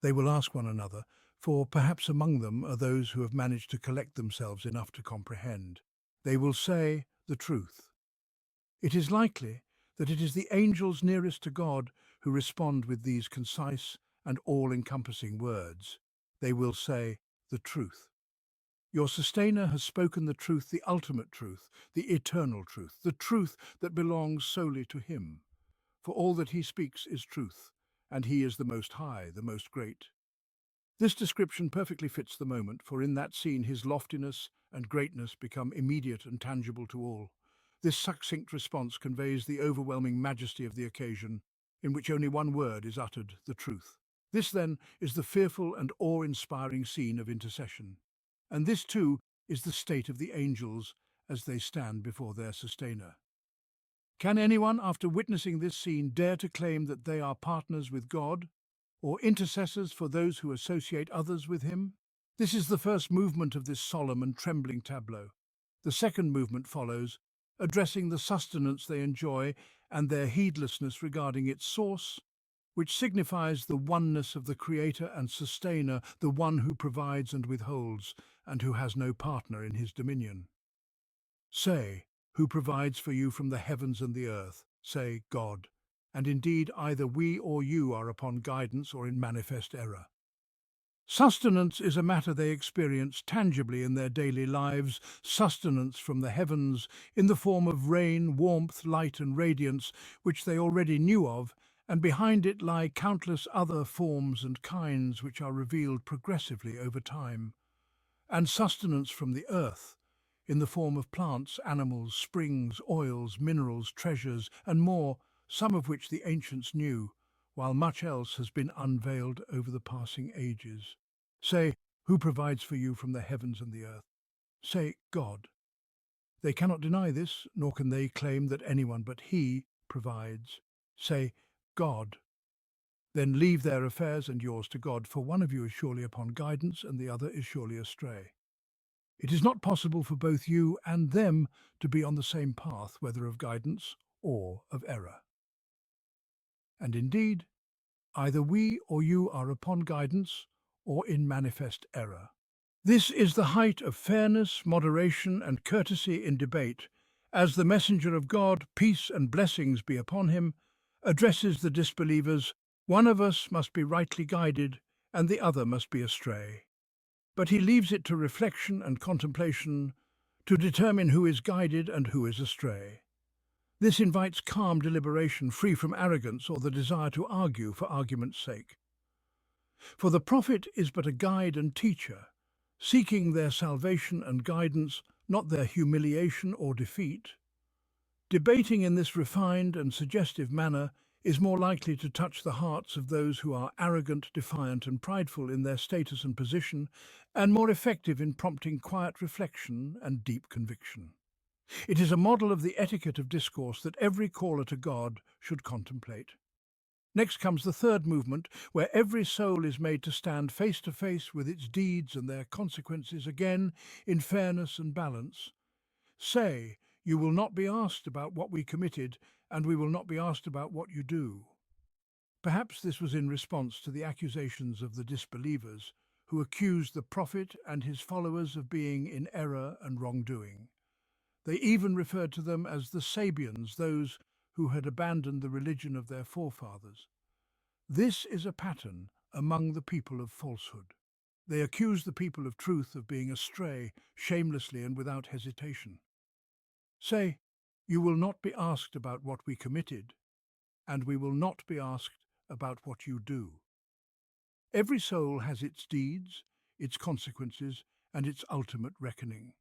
They will ask one another, for perhaps among them are those who have managed to collect themselves enough to comprehend. They will say the truth. It is likely that it is the angels nearest to God who respond with these concise and all-encompassing words. They will say the truth. Your sustainer has spoken the truth, the ultimate truth, the eternal truth, the truth that belongs solely to him. For all that he speaks is truth, and he is the Most High, the Most Great. This description perfectly fits the moment, for in that scene his loftiness and greatness become immediate and tangible to all. This succinct response conveys the overwhelming majesty of the occasion, in which only one word is uttered, the truth. This, then, is the fearful and awe-inspiring scene of intercession. And this, too, is the state of the angels as they stand before their sustainer. Can anyone, after witnessing this scene, dare to claim that they are partners with God, or intercessors for those who associate others with him? This is the first movement of this solemn and trembling tableau. The second movement follows, addressing the sustenance they enjoy and their heedlessness regarding its source, which signifies the oneness of the Creator and Sustainer, the one who provides and withholds, and who has no partner in his dominion. Say, who provides for you from the heavens and the earth? Say, God. And indeed, either we or you are upon guidance or in manifest error. Sustenance is a matter they experience tangibly in their daily lives, sustenance from the heavens in the form of rain, warmth, light and radiance, which they already knew of, and behind it lie countless other forms and kinds which are revealed progressively over time. And sustenance from the earth, in the form of plants, animals, springs, oils, minerals, treasures, and more, some of which the ancients knew, while much else has been unveiled over the passing ages. Say, who provides for you from the heavens and the earth? Say, God. They cannot deny this, nor can they claim that anyone but he provides. Say, God. Then leave their affairs and yours to God, for one of you is surely upon guidance and the other is surely astray. It is not possible for both you and them to be on the same path, whether of guidance or of error. And indeed, either we or you are upon guidance or in manifest error. This is the height of fairness, moderation, and courtesy in debate, as the messenger of God, peace and blessings be upon him, addresses the disbelievers. One of us must be rightly guided, and the other must be astray. But he leaves it to reflection and contemplation to determine who is guided and who is astray. This invites calm deliberation, free from arrogance or the desire to argue for argument's sake. For the prophet is but a guide and teacher, seeking their salvation and guidance, not their humiliation or defeat. Debating in this refined and suggestive manner is more likely to touch the hearts of those who are arrogant, defiant, and prideful in their status and position, and more effective in prompting quiet reflection and deep conviction. It is a model of the etiquette of discourse that every caller to God should contemplate. Next comes the third movement, where every soul is made to stand face to face with its deeds and their consequences, again in fairness and balance. Say, you will not be asked about what we committed, and we will not be asked about what you do. Perhaps this was in response to the accusations of the disbelievers, who accused the prophet and his followers of being in error and wrongdoing. They even referred to them as the Sabians, those who had abandoned the religion of their forefathers. This is a pattern among the people of falsehood. They accuse the people of truth of being astray, shamelessly and without hesitation. Say, you will not be asked about what we committed, and we will not be asked about what you do. Every soul has its deeds, its consequences, and its ultimate reckoning.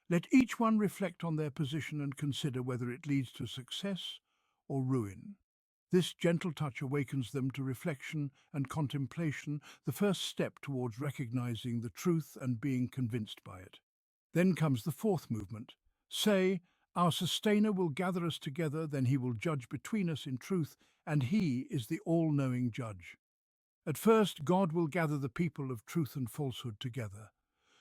Let each one reflect on their position and consider whether it leads to success or ruin. This gentle touch awakens them to reflection and contemplation, the first step towards recognizing the truth and being convinced by it. Then comes the fourth movement. Say, our Sustainer will gather us together, then he will judge between us in truth, and he is the all-knowing judge. At first, God will gather the people of truth and falsehood together.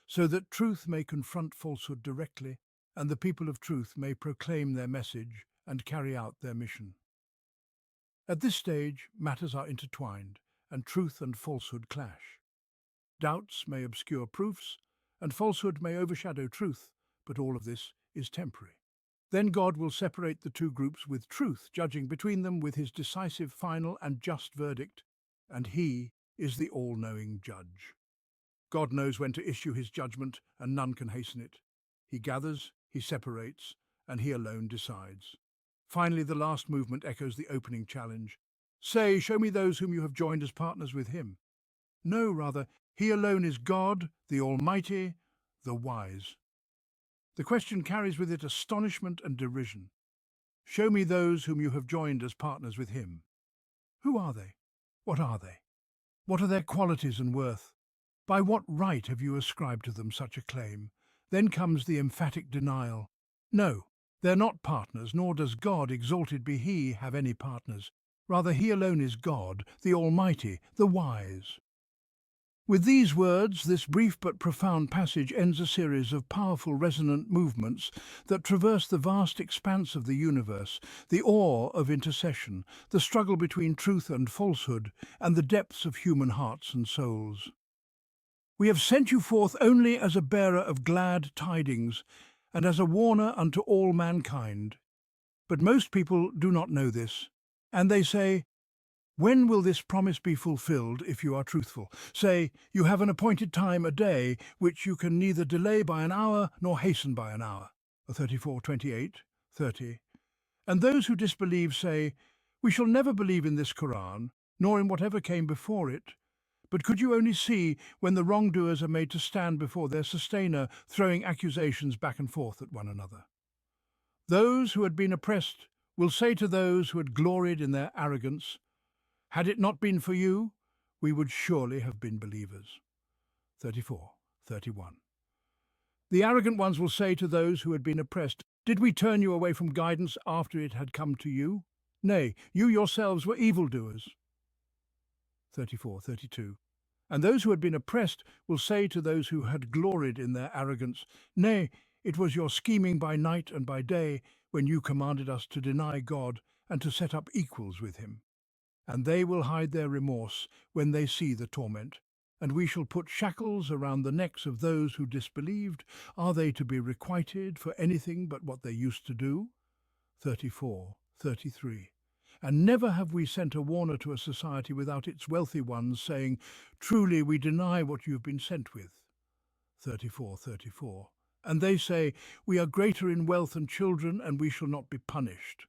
so that truth may confront falsehood directly, and the people of truth may proclaim their message and carry out their mission. At this stage, matters are intertwined, and truth and falsehood clash. Doubts may obscure proofs, and falsehood may overshadow truth, but all of this is temporary. Then God will separate the two groups with truth, judging between them with his decisive, final, and just verdict, and he is the all-knowing judge. God knows when to issue his judgment, and none can hasten it. He gathers, he separates, and he alone decides. Finally, the last movement echoes the opening challenge. Say, show me those whom you have joined as partners with him. No, rather, he alone is God, the Almighty, the Wise. The question carries with it astonishment and derision. Show me those whom you have joined as partners with him. Who are they? What are they? What are their qualities and worth? By what right have you ascribed to them such a claim? Then comes the emphatic denial. No, they're not partners, nor does God, exalted be he, have any partners. Rather, he alone is God, the Almighty, the Wise. With these words, this brief but profound passage ends a series of powerful resonant movements that traverse the vast expanse of the universe, the awe of intercession, the struggle between truth and falsehood, and the depths of human hearts and souls. We have sent you forth only as a bearer of glad tidings, and as a warner unto all mankind. But most people do not know this, and they say, when will this promise be fulfilled if you are truthful? Say, you have an appointed time, a day, which you can neither delay by an hour nor hasten by an hour. 34:28, 30. And those who disbelieve say, we shall never believe in this Qur'an, nor in whatever came before it. But could you only see when the wrongdoers are made to stand before their sustainer, throwing accusations back and forth at one another? Those who had been oppressed will say to those who had gloried in their arrogance, had it not been for you, we would surely have been believers. 34:31. The arrogant ones will say to those who had been oppressed, did we turn you away from guidance after it had come to you? Nay, you yourselves were evildoers. 34:32. And those who had been oppressed will say to those who had gloried in their arrogance, nay, it was your scheming by night and by day when you commanded us to deny God and to set up equals with him. And they will hide their remorse when they see the torment, and we shall put shackles around the necks of those who disbelieved. Are they to be requited for anything but what they used to do? 34:33. And never have we sent a warner to a society without its wealthy ones saying, truly we deny what you have been sent with. 34:34. And they say, we are greater in wealth and children, and we shall not be punished.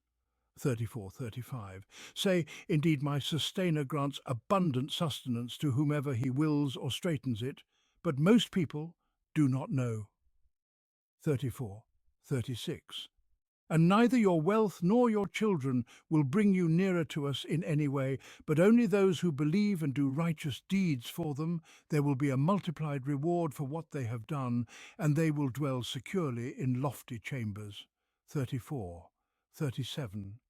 34:35. Say, indeed my sustainer grants abundant sustenance to whomever he wills or straightens it, but most people do not know. 34:36. And neither your wealth nor your children will bring you nearer to us in any way, but only those who believe and do righteous deeds for them. There will be a multiplied reward for what they have done, and they will dwell securely in lofty chambers. 34:37.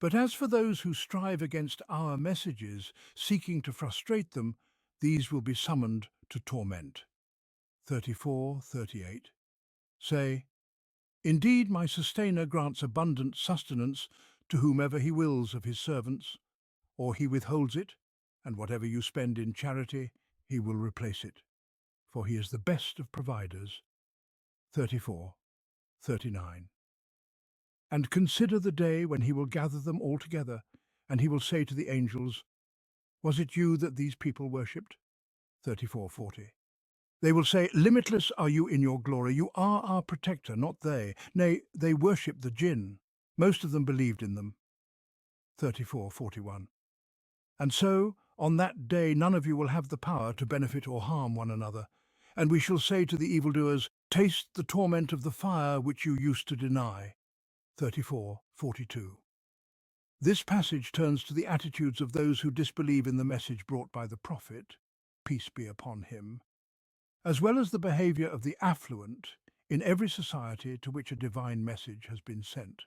But as for those who strive against our messages, seeking to frustrate them, these will be summoned to torment. 34:38. Say, indeed my sustainer grants abundant sustenance to whomever he wills of his servants, or he withholds it, and whatever you spend in charity, he will replace it, for he is the best of providers. 34:39. And consider the day when he will gather them all together, and he will say to the angels, was it you that these people worshipped? 34:40. They will say, limitless are you in your glory. You are our protector, not they. Nay, they worship the jinn. Most of them believed in them. 34:41. And so, on that day, none of you will have the power to benefit or harm one another. And we shall say to the evildoers, taste the torment of the fire which you used to deny. 34:42. This passage turns to the attitudes of those who disbelieve in the message brought by the prophet, peace be upon him, as well as the behaviour of the affluent in every society to which a divine message has been sent.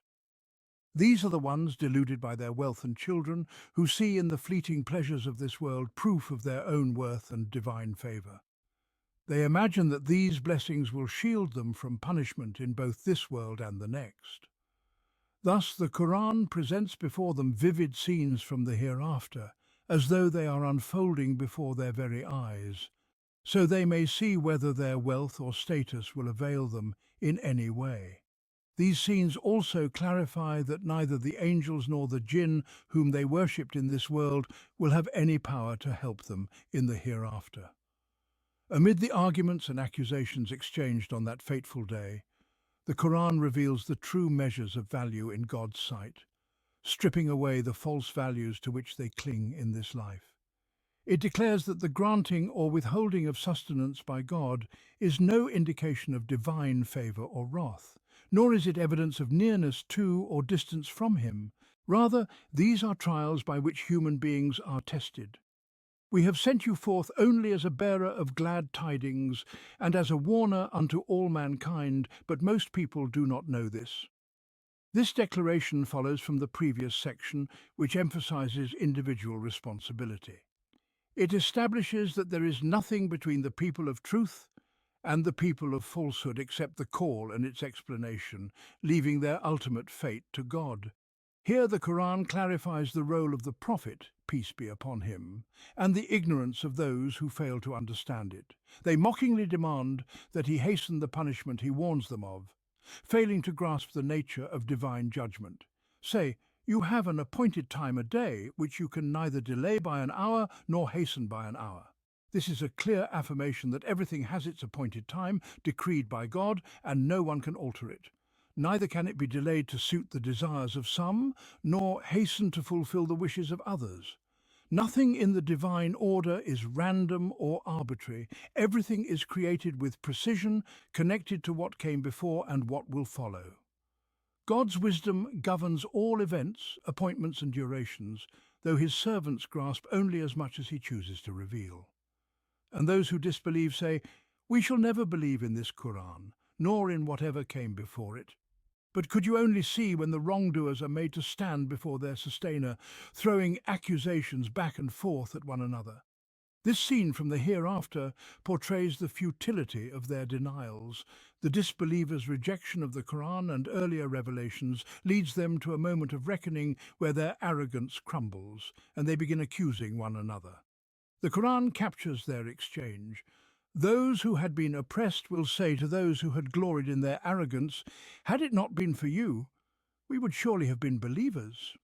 These are the ones deluded by their wealth and children, who see in the fleeting pleasures of this world proof of their own worth and divine favour. They imagine that these blessings will shield them from punishment in both this world and the next. Thus, the Quran presents before them vivid scenes from the hereafter, as though they are unfolding before their very eyes, so they may see whether their wealth or status will avail them in any way. These scenes also clarify that neither the angels nor the jinn whom they worshipped in this world will have any power to help them in the hereafter. Amid the arguments and accusations exchanged on that fateful day, the Quran reveals the true measures of value in God's sight, stripping away the false values to which they cling in this life. It declares that the granting or withholding of sustenance by God is no indication of divine favour or wrath, nor is it evidence of nearness to or distance from Him. Rather, these are trials by which human beings are tested. We have sent you forth only as a bearer of glad tidings and as a warner unto all mankind, but most people do not know this. This declaration follows from the previous section, which emphasizes individual responsibility. It establishes that there is nothing between the people of truth and the people of falsehood except the call and its explanation, leaving their ultimate fate to God. Here the Quran clarifies the role of the Prophet, peace be upon him, and the ignorance of those who fail to understand it. They mockingly demand that he hasten the punishment he warns them of, failing to grasp the nature of divine judgment. Say, you have an appointed time a day, which you can neither delay by an hour nor hasten by an hour. This is a clear affirmation that everything has its appointed time, decreed by God, and no one can alter it. Neither can it be delayed to suit the desires of some, nor hasten to fulfill the wishes of others. Nothing in the divine order is random or arbitrary. Everything is created with precision, connected to what came before and what will follow. God's wisdom governs all events, appointments and durations, though His servants grasp only as much as He chooses to reveal. And those who disbelieve say, "We shall never believe in this Quran, nor in whatever came before it." But could you only see when the wrongdoers are made to stand before their sustainer, throwing accusations back and forth at one another? This scene from the hereafter portrays the futility of their denials. The disbelievers' rejection of the Quran and earlier revelations leads them to a moment of reckoning where their arrogance crumbles, and they begin accusing one another. The Quran captures their exchange. Those who had been oppressed will say to those who had gloried in their arrogance, "Had it not been for you, we would surely have been believers."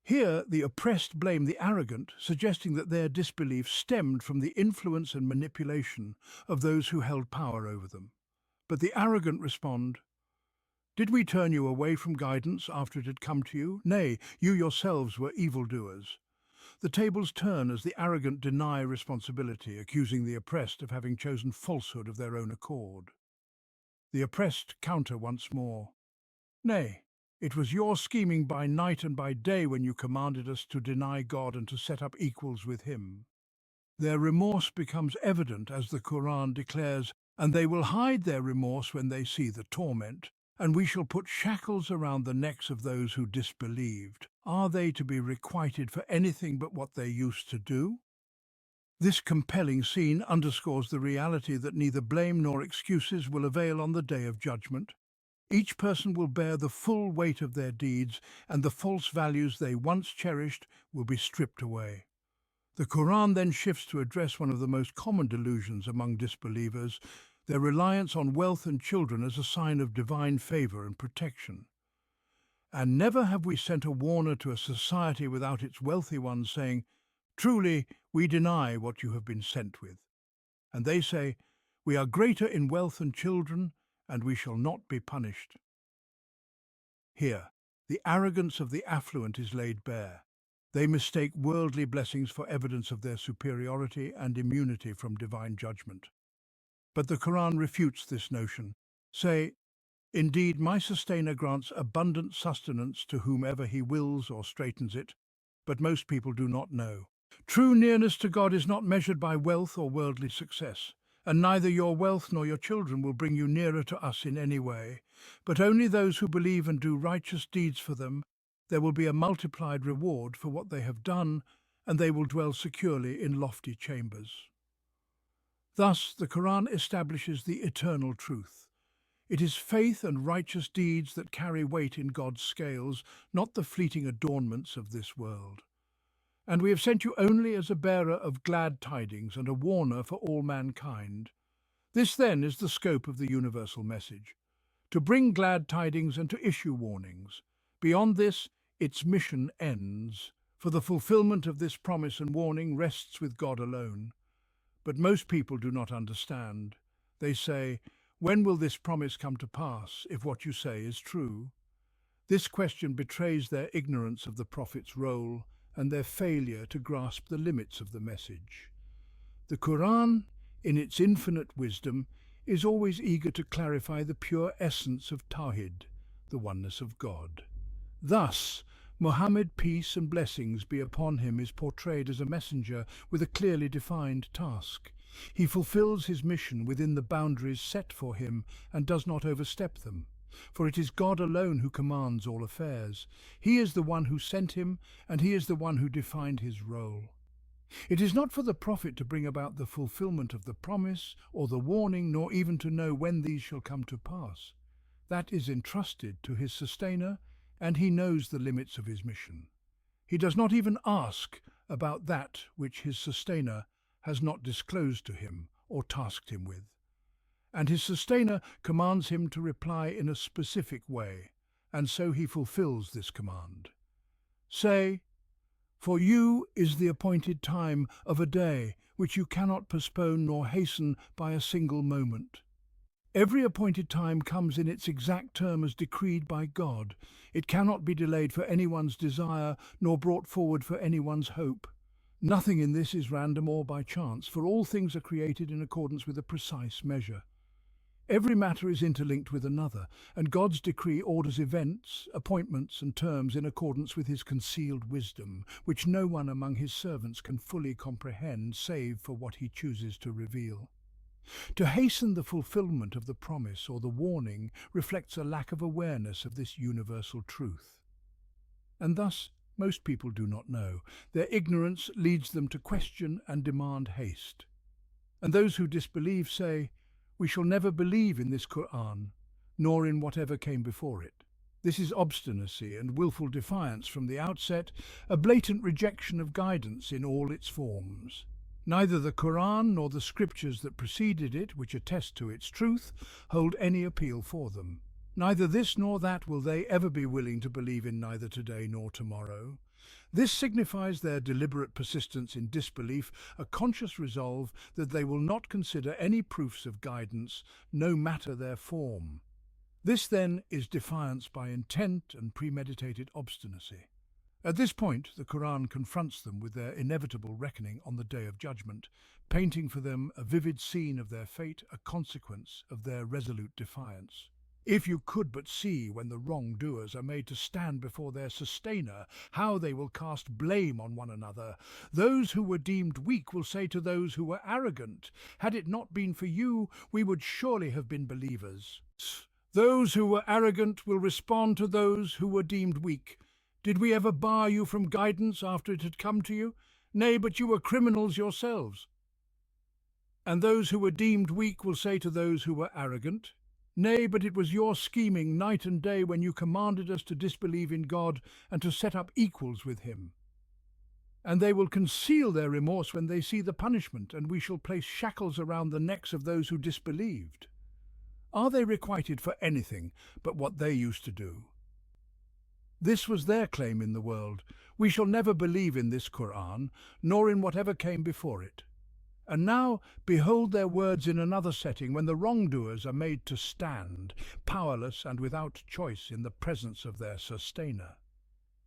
Here, the oppressed blame the arrogant, suggesting that their disbelief stemmed from the influence and manipulation of those who held power over them. But the arrogant respond, "Did we turn you away from guidance after it had come to you? Nay, you yourselves were evildoers." The tables turn as the arrogant deny responsibility, accusing the oppressed of having chosen falsehood of their own accord. The oppressed counter once more, "Nay, it was your scheming by night and by day when you commanded us to deny God and to set up equals with Him." Their remorse becomes evident as the Quran declares, "And they will hide their remorse when they see the torment, and we shall put shackles around the necks of those who disbelieved. Are they to be requited for anything but what they used to do?" This compelling scene underscores the reality that neither blame nor excuses will avail on the day of judgment. Each person will bear the full weight of their deeds, and the false values they once cherished will be stripped away. The Quran then shifts to address one of the most common delusions among disbelievers, their reliance on wealth and children as a sign of divine favour and protection. "And never have we sent a warner to a society without its wealthy ones saying, 'Truly, we deny what you have been sent with.' And they say, 'We are greater in wealth and children, and we shall not be punished.'" Here, the arrogance of the affluent is laid bare. They mistake worldly blessings for evidence of their superiority and immunity from divine judgment. But the Quran refutes this notion. Say, "Indeed, my sustainer grants abundant sustenance to whomever he wills or straightens it, but most people do not know. True nearness to God is not measured by wealth or worldly success, and neither your wealth nor your children will bring you nearer to us in any way, but only those who believe and do righteous deeds for them. There will be a multiplied reward for what they have done, and they will dwell securely in lofty chambers." Thus, the Quran establishes the eternal truth. It is faith and righteous deeds that carry weight in God's scales, not the fleeting adornments of this world. And we have sent you only as a bearer of glad tidings and a warner for all mankind. This then is the scope of the universal message: to bring glad tidings and to issue warnings. Beyond this, its mission ends, for the fulfillment of this promise and warning rests with God alone. But most people do not understand. They say, "When will this promise come to pass, if what you say is true?" This question betrays their ignorance of the Prophet's role and their failure to grasp the limits of the message. The Quran, in its infinite wisdom, is always eager to clarify the pure essence of Tawhid, the oneness of God. Thus, Muhammad, peace and blessings be upon him, is portrayed as a messenger with a clearly defined task. He fulfills his mission within the boundaries set for him and does not overstep them. For it is God alone who commands all affairs. He is the one who sent him, and he is the one who defined his role. It is not for the Prophet to bring about the fulfillment of the promise or the warning, nor even to know when these shall come to pass. That is entrusted to his sustainer, and he knows the limits of his mission. He does not even ask about that which his sustainer has not disclosed to him or tasked him with. And his sustainer commands him to reply in a specific way, and so he fulfills this command. Say, "For you is the appointed time of a day which you cannot postpone nor hasten by a single moment." Every appointed time comes in its exact term as decreed by God. It cannot be delayed for anyone's desire, nor brought forward for anyone's hope. Nothing in this is random or by chance, for all things are created in accordance with a precise measure. Every matter is interlinked with another, and God's decree orders events, appointments, and terms in accordance with his concealed wisdom, which no one among his servants can fully comprehend save for what he chooses to reveal. To hasten the fulfillment of the promise or the warning reflects a lack of awareness of this universal truth. And thus, most people do not know. Their ignorance leads them to question and demand haste. And those who disbelieve say, "We shall never believe in this Qur'an, nor in whatever came before it." This is obstinacy and willful defiance from the outset, a blatant rejection of guidance in all its forms. Neither the Qur'an nor the scriptures that preceded it, which attest to its truth, hold any appeal for them. Neither this nor that will they ever be willing to believe in, neither today nor tomorrow. This signifies their deliberate persistence in disbelief, a conscious resolve that they will not consider any proofs of guidance, no matter their form. This, then, is defiance by intent and premeditated obstinacy. At this point, the Quran confronts them with their inevitable reckoning on the Day of Judgment, painting for them a vivid scene of their fate, a consequence of their resolute defiance. If you could but see, when the wrongdoers are made to stand before their sustainer, how they will cast blame on one another. Those who were deemed weak will say to those who were arrogant, "Had it not been for you, we would surely have been believers." Those who were arrogant will respond to those who were deemed weak, "Did we ever bar you from guidance after it had come to you? Nay, but you were criminals yourselves." And those who were deemed weak will say to those who were arrogant, "Nay, but it was your scheming night and day when you commanded us to disbelieve in God and to set up equals with him." And they will conceal their remorse when they see the punishment, and we shall place shackles around the necks of those who disbelieved. Are they requited for anything but what they used to do? This was their claim in the world: "We shall never believe in this Qur'an, nor in whatever came before it." And now behold their words in another setting, when the wrongdoers are made to stand, powerless and without choice, in the presence of their sustainer.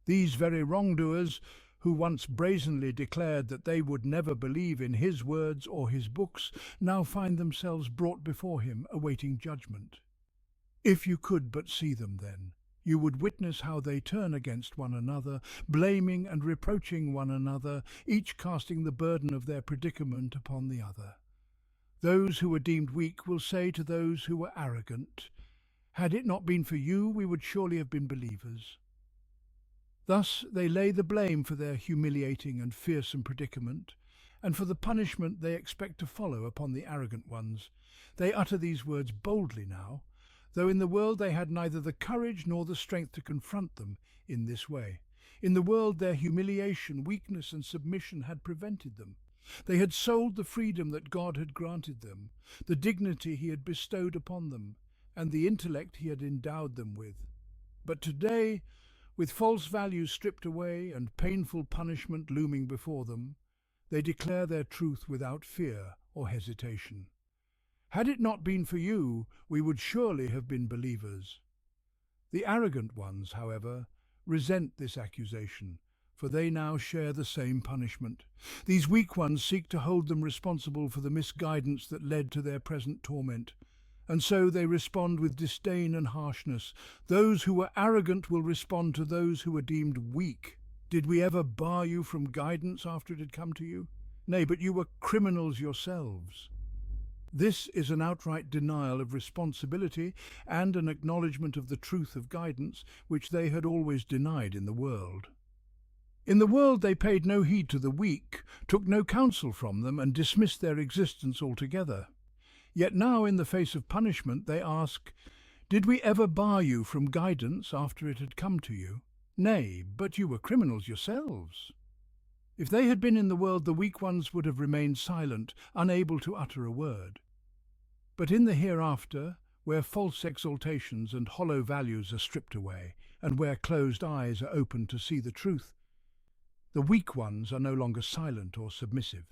These very wrongdoers, who once brazenly declared that they would never believe in his words or his books, now find themselves brought before him, awaiting judgment. If you could but see them then, you would witness how they turn against one another, blaming and reproaching one another, each casting the burden of their predicament upon the other. Those who were deemed weak will say to those who were arrogant, "Had it not been for you, we would surely have been believers." Thus they lay the blame for their humiliating and fearsome predicament, and for the punishment they expect to follow upon the arrogant ones. They utter these words boldly now, though in the world they had neither the courage nor the strength to confront them in this way. In the world their humiliation, weakness and submission had prevented them. They had sold the freedom that God had granted them, the dignity he had bestowed upon them, and the intellect he had endowed them with. But today, with false values stripped away and painful punishment looming before them, they declare their truth without fear or hesitation. Had it not been for you, we would surely have been believers. The arrogant ones, however, resent this accusation, for they now share the same punishment. These weak ones seek to hold them responsible for the misguidance that led to their present torment, and so they respond with disdain and harshness. Those who were arrogant will respond to those who were deemed weak. Did we ever bar you from guidance after it had come to you? Nay, but you were criminals yourselves. This is an outright denial of responsibility and an acknowledgement of the truth of guidance which they had always denied in the world. In the world they paid no heed to the weak, took no counsel from them, and dismissed their existence altogether. Yet now, in the face of punishment, they ask, "Did we ever bar you from guidance after it had come to you? Nay, but you were criminals yourselves." If they had been in the world, the weak ones would have remained silent, unable to utter a word. But in the hereafter, where false exaltations and hollow values are stripped away, and where closed eyes are opened to see the truth, the weak ones are no longer silent or submissive.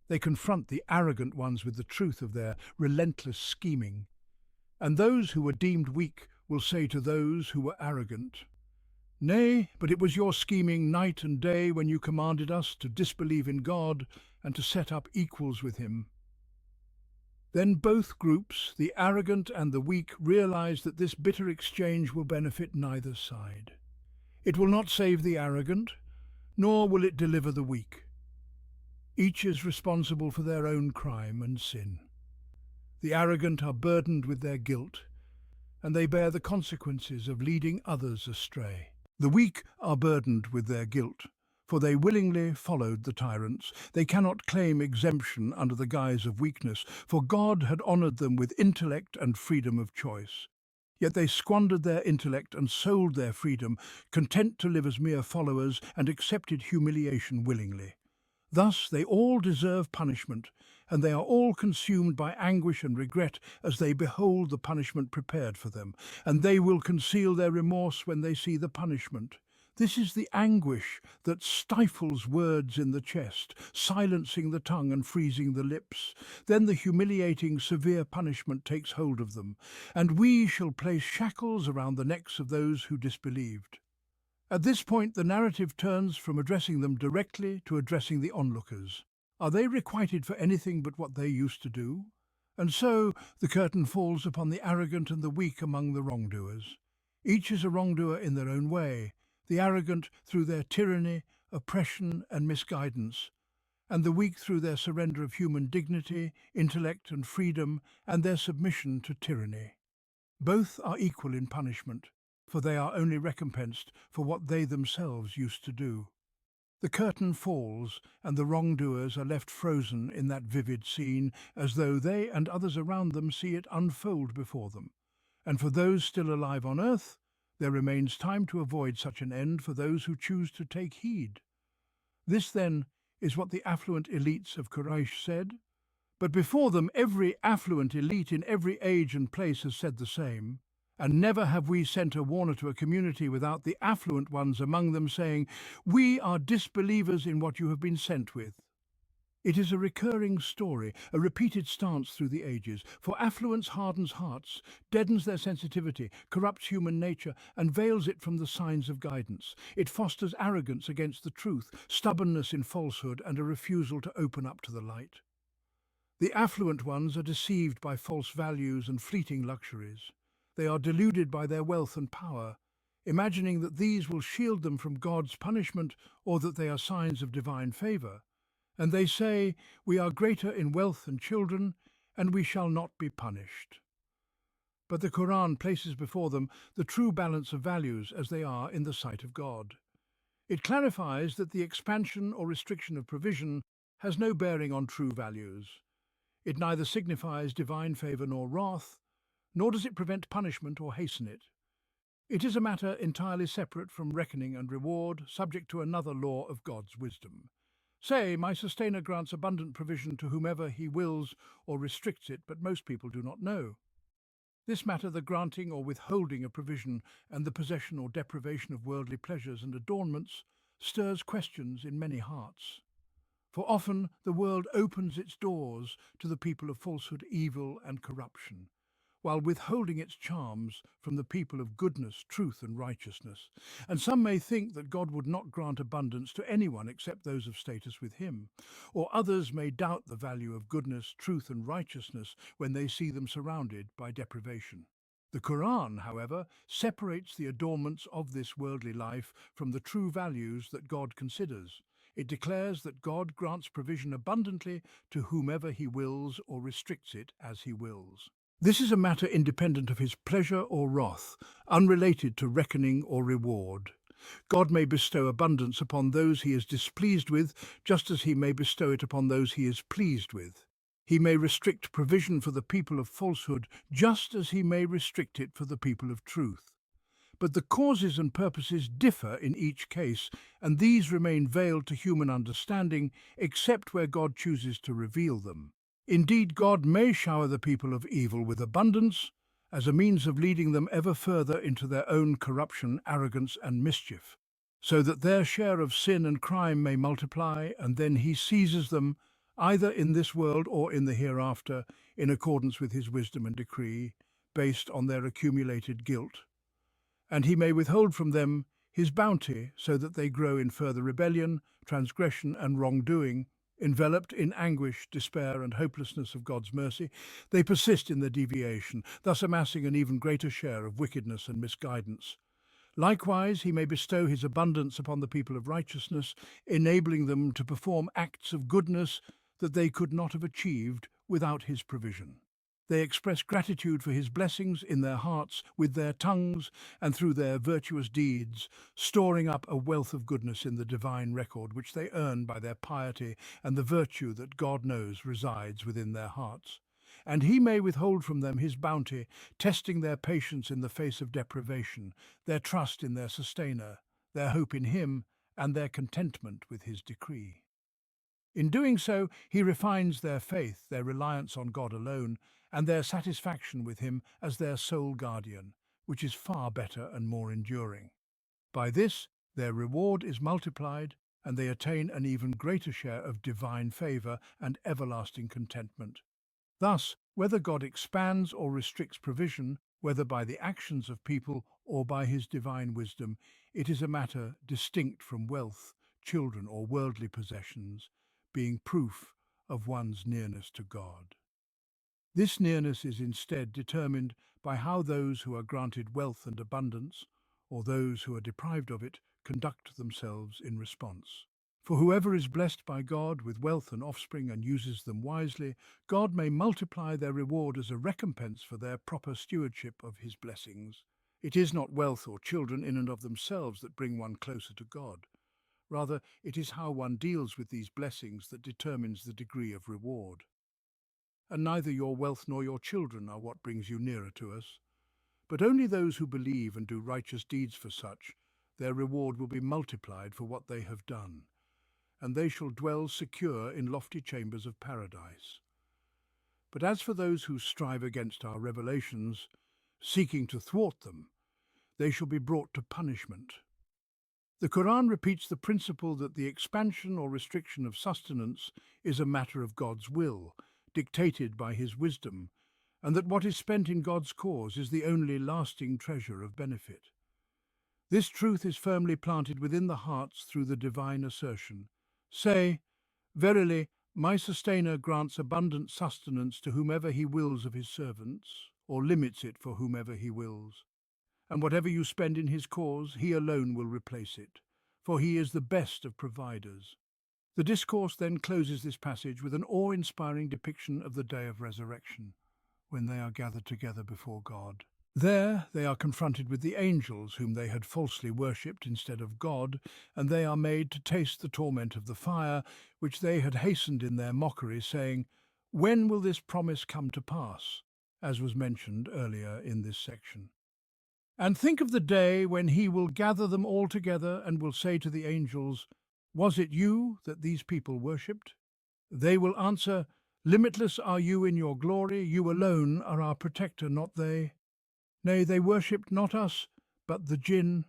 They confront the arrogant ones with the truth of their relentless scheming. And those who were deemed weak will say to those who were arrogant, "Nay, but it was your scheming night and day when you commanded us to disbelieve in God and to set up equals with him." Then both groups, the arrogant and the weak, realize that this bitter exchange will benefit neither side. It will not save the arrogant, nor will it deliver the weak. Each is responsible for their own crime and sin. The arrogant are burdened with their guilt, and they bear the consequences of leading others astray. The weak are burdened with their guilt, for they willingly followed the tyrants. They cannot claim exemption under the guise of weakness, for God had honoured them with intellect and freedom of choice. Yet they squandered their intellect and sold their freedom, content to live as mere followers, and accepted humiliation willingly. Thus they all deserve punishment, and they are all consumed by anguish and regret as they behold the punishment prepared for them, and they will conceal their remorse when they see the punishment. This is the anguish that stifles words in the chest, silencing the tongue and freezing the lips. Then the humiliating, severe punishment takes hold of them, and we shall place shackles around the necks of those who disbelieved. At this point, the narrative turns from addressing them directly to addressing the onlookers. Are they requited for anything but what they used to do? And so the curtain falls upon the arrogant and the weak among the wrongdoers. Each is a wrongdoer in their own way, the arrogant through their tyranny, oppression and misguidance, and the weak through their surrender of human dignity, intellect and freedom, and their submission to tyranny. Both are equal in punishment, for they are only recompensed for what they themselves used to do. The curtain falls, and the wrongdoers are left frozen in that vivid scene, as though they and others around them see it unfold before them. And for those still alive on earth, there remains time to avoid such an end for those who choose to take heed. This, then, is what the affluent elites of Quraysh said. But before them, every affluent elite in every age and place has said the same. And never have we sent a warner to a community without the affluent ones among them saying, "We are disbelievers in what you have been sent with." It is a recurring story, a repeated stance through the ages, for affluence hardens hearts, deadens their sensitivity, corrupts human nature, and veils it from the signs of guidance. It fosters arrogance against the truth, stubbornness in falsehood, and a refusal to open up to the light. The affluent ones are deceived by false values and fleeting luxuries. They are deluded by their wealth and power, imagining that these will shield them from God's punishment or that they are signs of divine favour. And they say, "We are greater in wealth and children, and we shall not be punished." But the Qur'an places before them the true balance of values as they are in the sight of God. It clarifies that the expansion or restriction of provision has no bearing on true values. It neither signifies divine favour nor wrath, nor does it prevent punishment or hasten it. It is a matter entirely separate from reckoning and reward, subject to another law of God's wisdom. Say, my sustainer grants abundant provision to whomever he wills or restricts it, but most people do not know. This matter, the granting or withholding of provision and the possession or deprivation of worldly pleasures and adornments, stirs questions in many hearts. For often the world opens its doors to the people of falsehood, evil and corruption, while withholding its charms from the people of goodness, truth and righteousness. And some may think that God would not grant abundance to anyone except those of status with him, or others may doubt the value of goodness, truth and righteousness when they see them surrounded by deprivation. The Qur'an, however, separates the adornments of this worldly life from the true values that God considers. It declares that God grants provision abundantly to whomever he wills or restricts it as he wills. This is a matter independent of his pleasure or wrath, unrelated to reckoning or reward. God may bestow abundance upon those he is displeased with, just as he may bestow it upon those he is pleased with. He may restrict provision for the people of falsehood, just as he may restrict it for the people of truth. But the causes and purposes differ in each case, and these remain veiled to human understanding, except where God chooses to reveal them. Indeed, God may shower the people of evil with abundance, as a means of leading them ever further into their own corruption, arrogance and mischief, so that their share of sin and crime may multiply, and then he seizes them, either in this world or in the hereafter, in accordance with his wisdom and decree, based on their accumulated guilt. And he may withhold from them his bounty, so that they grow in further rebellion, transgression and wrongdoing. Enveloped in anguish, despair and hopelessness of God's mercy, they persist in their deviation, thus amassing an even greater share of wickedness and misguidance. Likewise, he may bestow his abundance upon the people of righteousness, enabling them to perform acts of goodness that they could not have achieved without his provision. They express gratitude for his blessings in their hearts, with their tongues, and through their virtuous deeds, storing up a wealth of goodness in the divine record which they earn by their piety and the virtue that God knows resides within their hearts. And he may withhold from them his bounty, testing their patience in the face of deprivation, their trust in their sustainer, their hope in him, and their contentment with his decree. In doing so, he refines their faith, their reliance on God alone, and their satisfaction with him as their sole guardian, which is far better and more enduring. By this, their reward is multiplied, and they attain an even greater share of divine favour and everlasting contentment. Thus, whether God expands or restricts provision, whether by the actions of people or by his divine wisdom, it is a matter distinct from wealth, children or worldly possessions, being proof of one's nearness to God. This nearness is instead determined by how those who are granted wealth and abundance, or those who are deprived of it, conduct themselves in response. For whoever is blessed by God with wealth and offspring and uses them wisely, God may multiply their reward as a recompense for their proper stewardship of his blessings. It is not wealth or children in and of themselves that bring one closer to God. Rather, it is how one deals with these blessings that determines the degree of reward. And neither your wealth nor your children are what brings you nearer to us, but only those who believe and do righteous deeds. For such, their reward will be multiplied for what they have done, and they shall dwell secure in lofty chambers of paradise. But as for those who strive against our revelations, seeking to thwart them, they shall be brought to punishment. The Quran repeats the principle that the expansion or restriction of sustenance is a matter of God's will, dictated by his wisdom, and that what is spent in God's cause is the only lasting treasure of benefit. This truth is firmly planted within the hearts through the divine assertion, "Say, verily, my sustainer grants abundant sustenance to whomever he wills of his servants, or limits it for whomever he wills. And whatever you spend in his cause, he alone will replace it, for he is the best of providers." The discourse then closes this passage with an awe-inspiring depiction of the day of resurrection, when they are gathered together before God. There they are confronted with the angels whom they had falsely worshipped instead of God, and they are made to taste the torment of the fire, which they had hastened in their mockery, saying, "When will this promise come to pass?" as was mentioned earlier in this section. And think of the day when he will gather them all together and will say to the angels, "Was it you that these people worshipped?" They will answer, "Limitless are you in your glory, you alone are our protector, not they. Nay, they worshipped not us, but the jinn.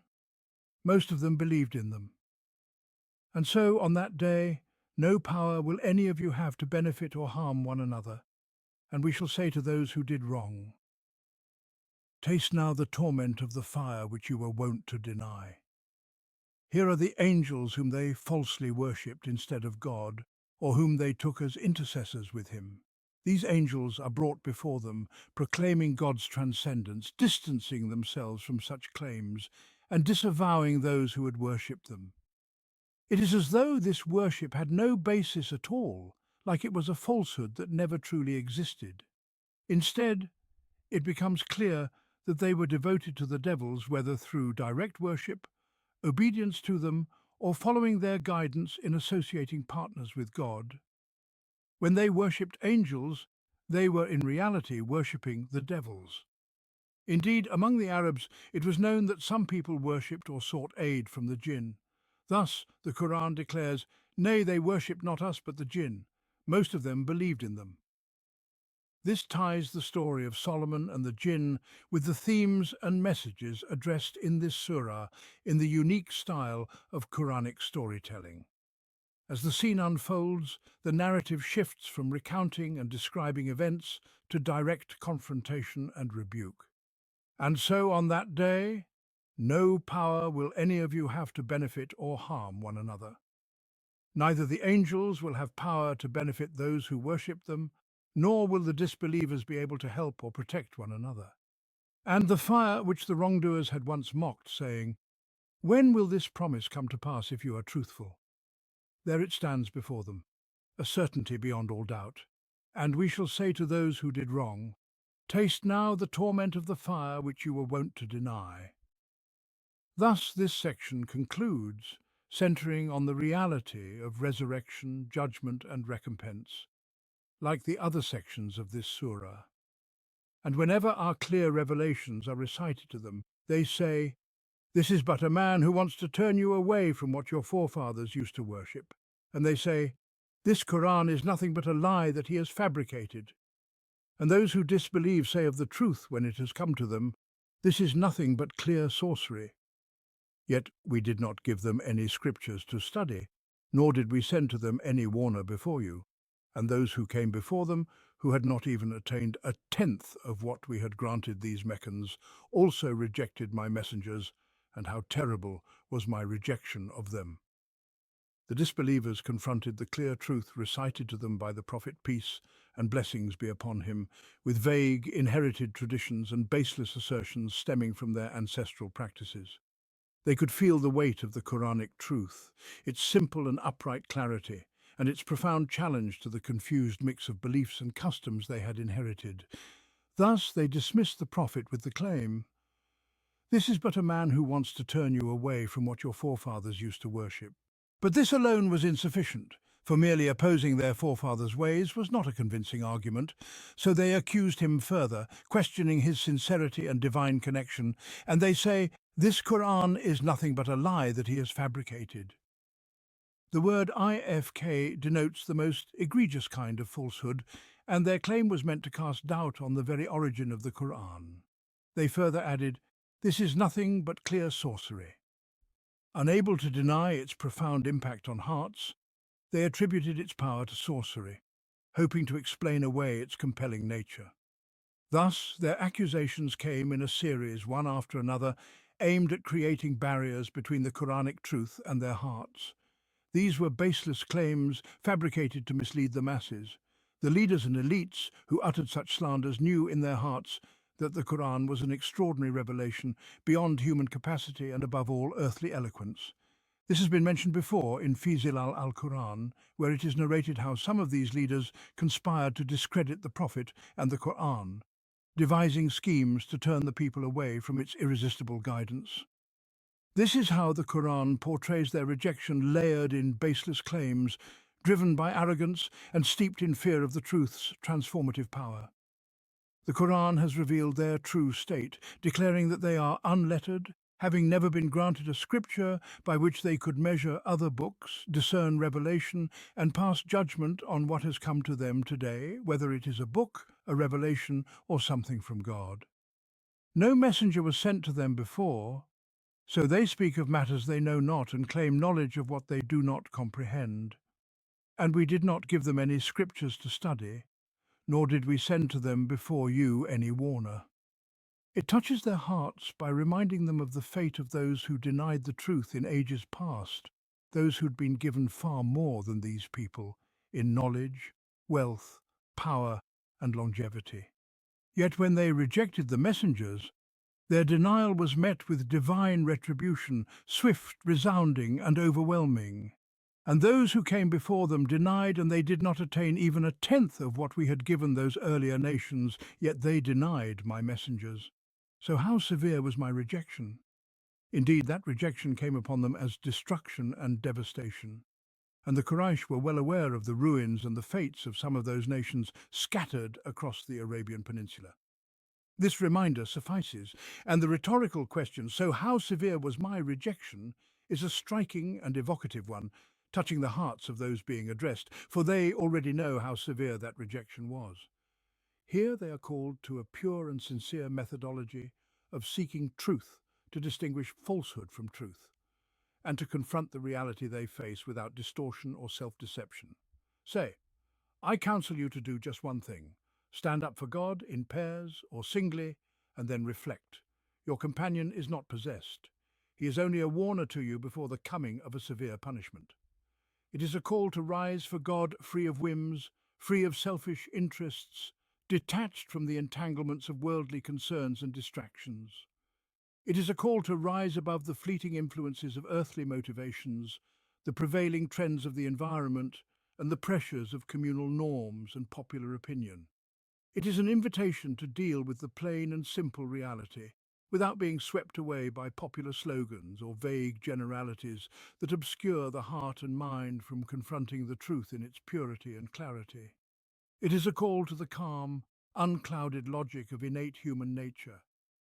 Most of them believed in them." And so, on that day, no power will any of you have to benefit or harm one another. And we shall say to those who did wrong, "Taste now the torment of the fire which you were wont to deny." Here are the angels whom they falsely worshipped instead of God, or whom they took as intercessors with him. These angels are brought before them, proclaiming God's transcendence, distancing themselves from such claims, and disavowing those who had worshipped them. It is as though this worship had no basis at all, like it was a falsehood that never truly existed. Instead, it becomes clear that they were devoted to the devils, whether through direct worship, obedience to them, or following their guidance in associating partners with God. When they worshipped angels, they were in reality worshipping the devils. Indeed, among the Arabs, it was known that some people worshipped or sought aid from the jinn. Thus, the Qur'an declares, "Nay, they worshipped not us but the jinn. Most of them believed in them." This ties the story of Solomon and the jinn with the themes and messages addressed in this surah in the unique style of Quranic storytelling. As the scene unfolds, the narrative shifts from recounting and describing events to direct confrontation and rebuke. "And so on that day, no power will any of you have to benefit or harm one another. Neither the angels will have power to benefit those who worship them, nor will the disbelievers be able to help or protect one another. And the fire which the wrongdoers had once mocked, saying, 'When will this promise come to pass if you are truthful?' There it stands before them, a certainty beyond all doubt. And we shall say to those who did wrong, 'Taste now the torment of the fire which you were wont to deny.'" Thus this section concludes, centering on the reality of resurrection, judgment and recompense, like the other sections of this surah. And whenever our clear revelations are recited to them, they say, "This is but a man who wants to turn you away from what your forefathers used to worship." And they say, "This Qur'an is nothing but a lie that he has fabricated." And those who disbelieve say of the truth when it has come to them, "This is nothing but clear sorcery." Yet we did not give them any scriptures to study, nor did we send to them any warner before you. And those who came before them, who had not even attained a tenth of what we had granted these Meccans, also rejected my messengers, and how terrible was my rejection of them. The disbelievers confronted the clear truth recited to them by the Prophet, peace and blessings be upon him, with vague, inherited traditions and baseless assertions stemming from their ancestral practices. They could feel the weight of the Quranic truth, its simple and upright clarity, and its profound challenge to the confused mix of beliefs and customs they had inherited. Thus they dismissed the Prophet with the claim, "This is but a man who wants to turn you away from what your forefathers used to worship." But this alone was insufficient, for merely opposing their forefathers' ways was not a convincing argument, so they accused him further, questioning his sincerity and divine connection, and they say, "This Qur'an is nothing but a lie that he has fabricated." The word IFK denotes the most egregious kind of falsehood, and their claim was meant to cast doubt on the very origin of the Qur'an. They further added, "This is nothing but clear sorcery." Unable to deny its profound impact on hearts, they attributed its power to sorcery, hoping to explain away its compelling nature. Thus, their accusations came in a series, one after another, aimed at creating barriers between the Quranic truth and their hearts. These were baseless claims fabricated to mislead the masses. The leaders and elites who uttered such slanders knew in their hearts that the Qur'an was an extraordinary revelation beyond human capacity and above all earthly eloquence. This has been mentioned before in Fi Zilal al-Qur'an, where it is narrated how some of these leaders conspired to discredit the Prophet and the Qur'an. devising schemes to turn the people away from its irresistible guidance. This is how the Quran portrays their rejection, layered in baseless claims, driven by arrogance and steeped in fear of the truth's transformative power. The Quran has revealed their true state, declaring that they are unlettered, having never been granted a scripture by which they could measure other books, discern revelation, and pass judgment on what has come to them today, whether it is a book, a revelation, or something from God. No messenger was sent to them before, so they speak of matters they know not and claim knowledge of what they do not comprehend. And we did not give them any scriptures to study, nor did we send to them before you any warner. It touches their hearts by reminding them of the fate of those who denied the truth in ages past, those who'd been given far more than these people in knowledge, wealth, power, and longevity. Yet when they rejected the messengers, their denial was met with divine retribution, swift, resounding, and overwhelming. And those who came before them denied, and they did not attain even a tenth of what we had given those earlier nations, yet they denied my messengers. So how severe was my rejection? Indeed, that rejection came upon them as destruction and devastation. And the Quraysh were well aware of the ruins and the fates of some of those nations scattered across the Arabian Peninsula. This reminder suffices, and the rhetorical question, so how severe was my rejection, is a striking and evocative one, touching the hearts of those being addressed, for they already know how severe that rejection was. Here they are called to a pure and sincere methodology of seeking truth to distinguish falsehood from truth, and to confront the reality they face without distortion or self-deception. Say, I counsel you to do just one thing. Stand up for God in pairs or singly, and then reflect. Your companion is not possessed. He is only a warner to you before the coming of a severe punishment. It is a call to rise for God free of whims, free of selfish interests, detached from the entanglements of worldly concerns and distractions. It is a call to rise above the fleeting influences of earthly motivations, the prevailing trends of the environment, and the pressures of communal norms and popular opinion. It is an invitation to deal with the plain and simple reality, without being swept away by popular slogans or vague generalities that obscure the heart and mind from confronting the truth in its purity and clarity. It is a call to the calm, unclouded logic of innate human nature,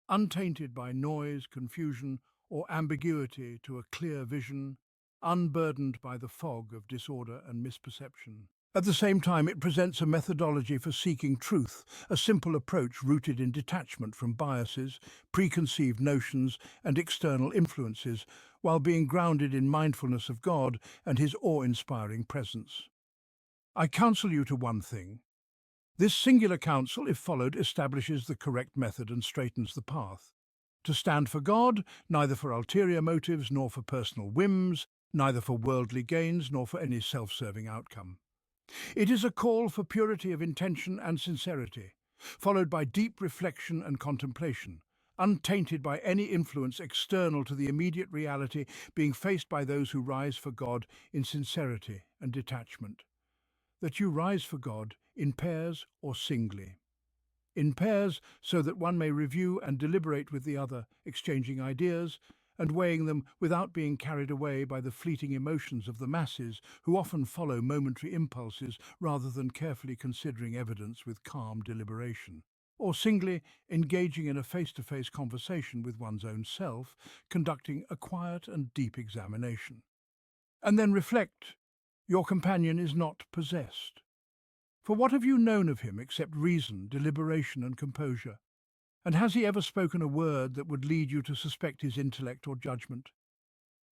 untainted by noise, confusion, or ambiguity, to a clear vision, unburdened by the fog of disorder and misperception. At the same time, it presents a methodology for seeking truth, a simple approach rooted in detachment from biases, preconceived notions, and external influences, while being grounded in mindfulness of God and His awe-inspiring presence. I counsel you to one thing. This singular counsel, if followed, establishes the correct method and straightens the path. To stand for God, neither for ulterior motives nor for personal whims, neither for worldly gains nor for any self-serving outcome. It is a call for purity of intention and sincerity, followed by deep reflection and contemplation, untainted by any influence external to the immediate reality being faced by those who rise for God in sincerity and detachment. That you rise for God in pairs or singly. In pairs, so that one may review and deliberate with the other, exchanging ideas and weighing them without being carried away by the fleeting emotions of the masses, who often follow momentary impulses rather than carefully considering evidence with calm deliberation. Or singly, engaging in a face-to-face conversation with one's own self, conducting a quiet and deep examination. And then reflect. Your companion is not possessed. For what have you known of him except reason, deliberation, and composure? And has he ever spoken a word that would lead you to suspect his intellect or judgment?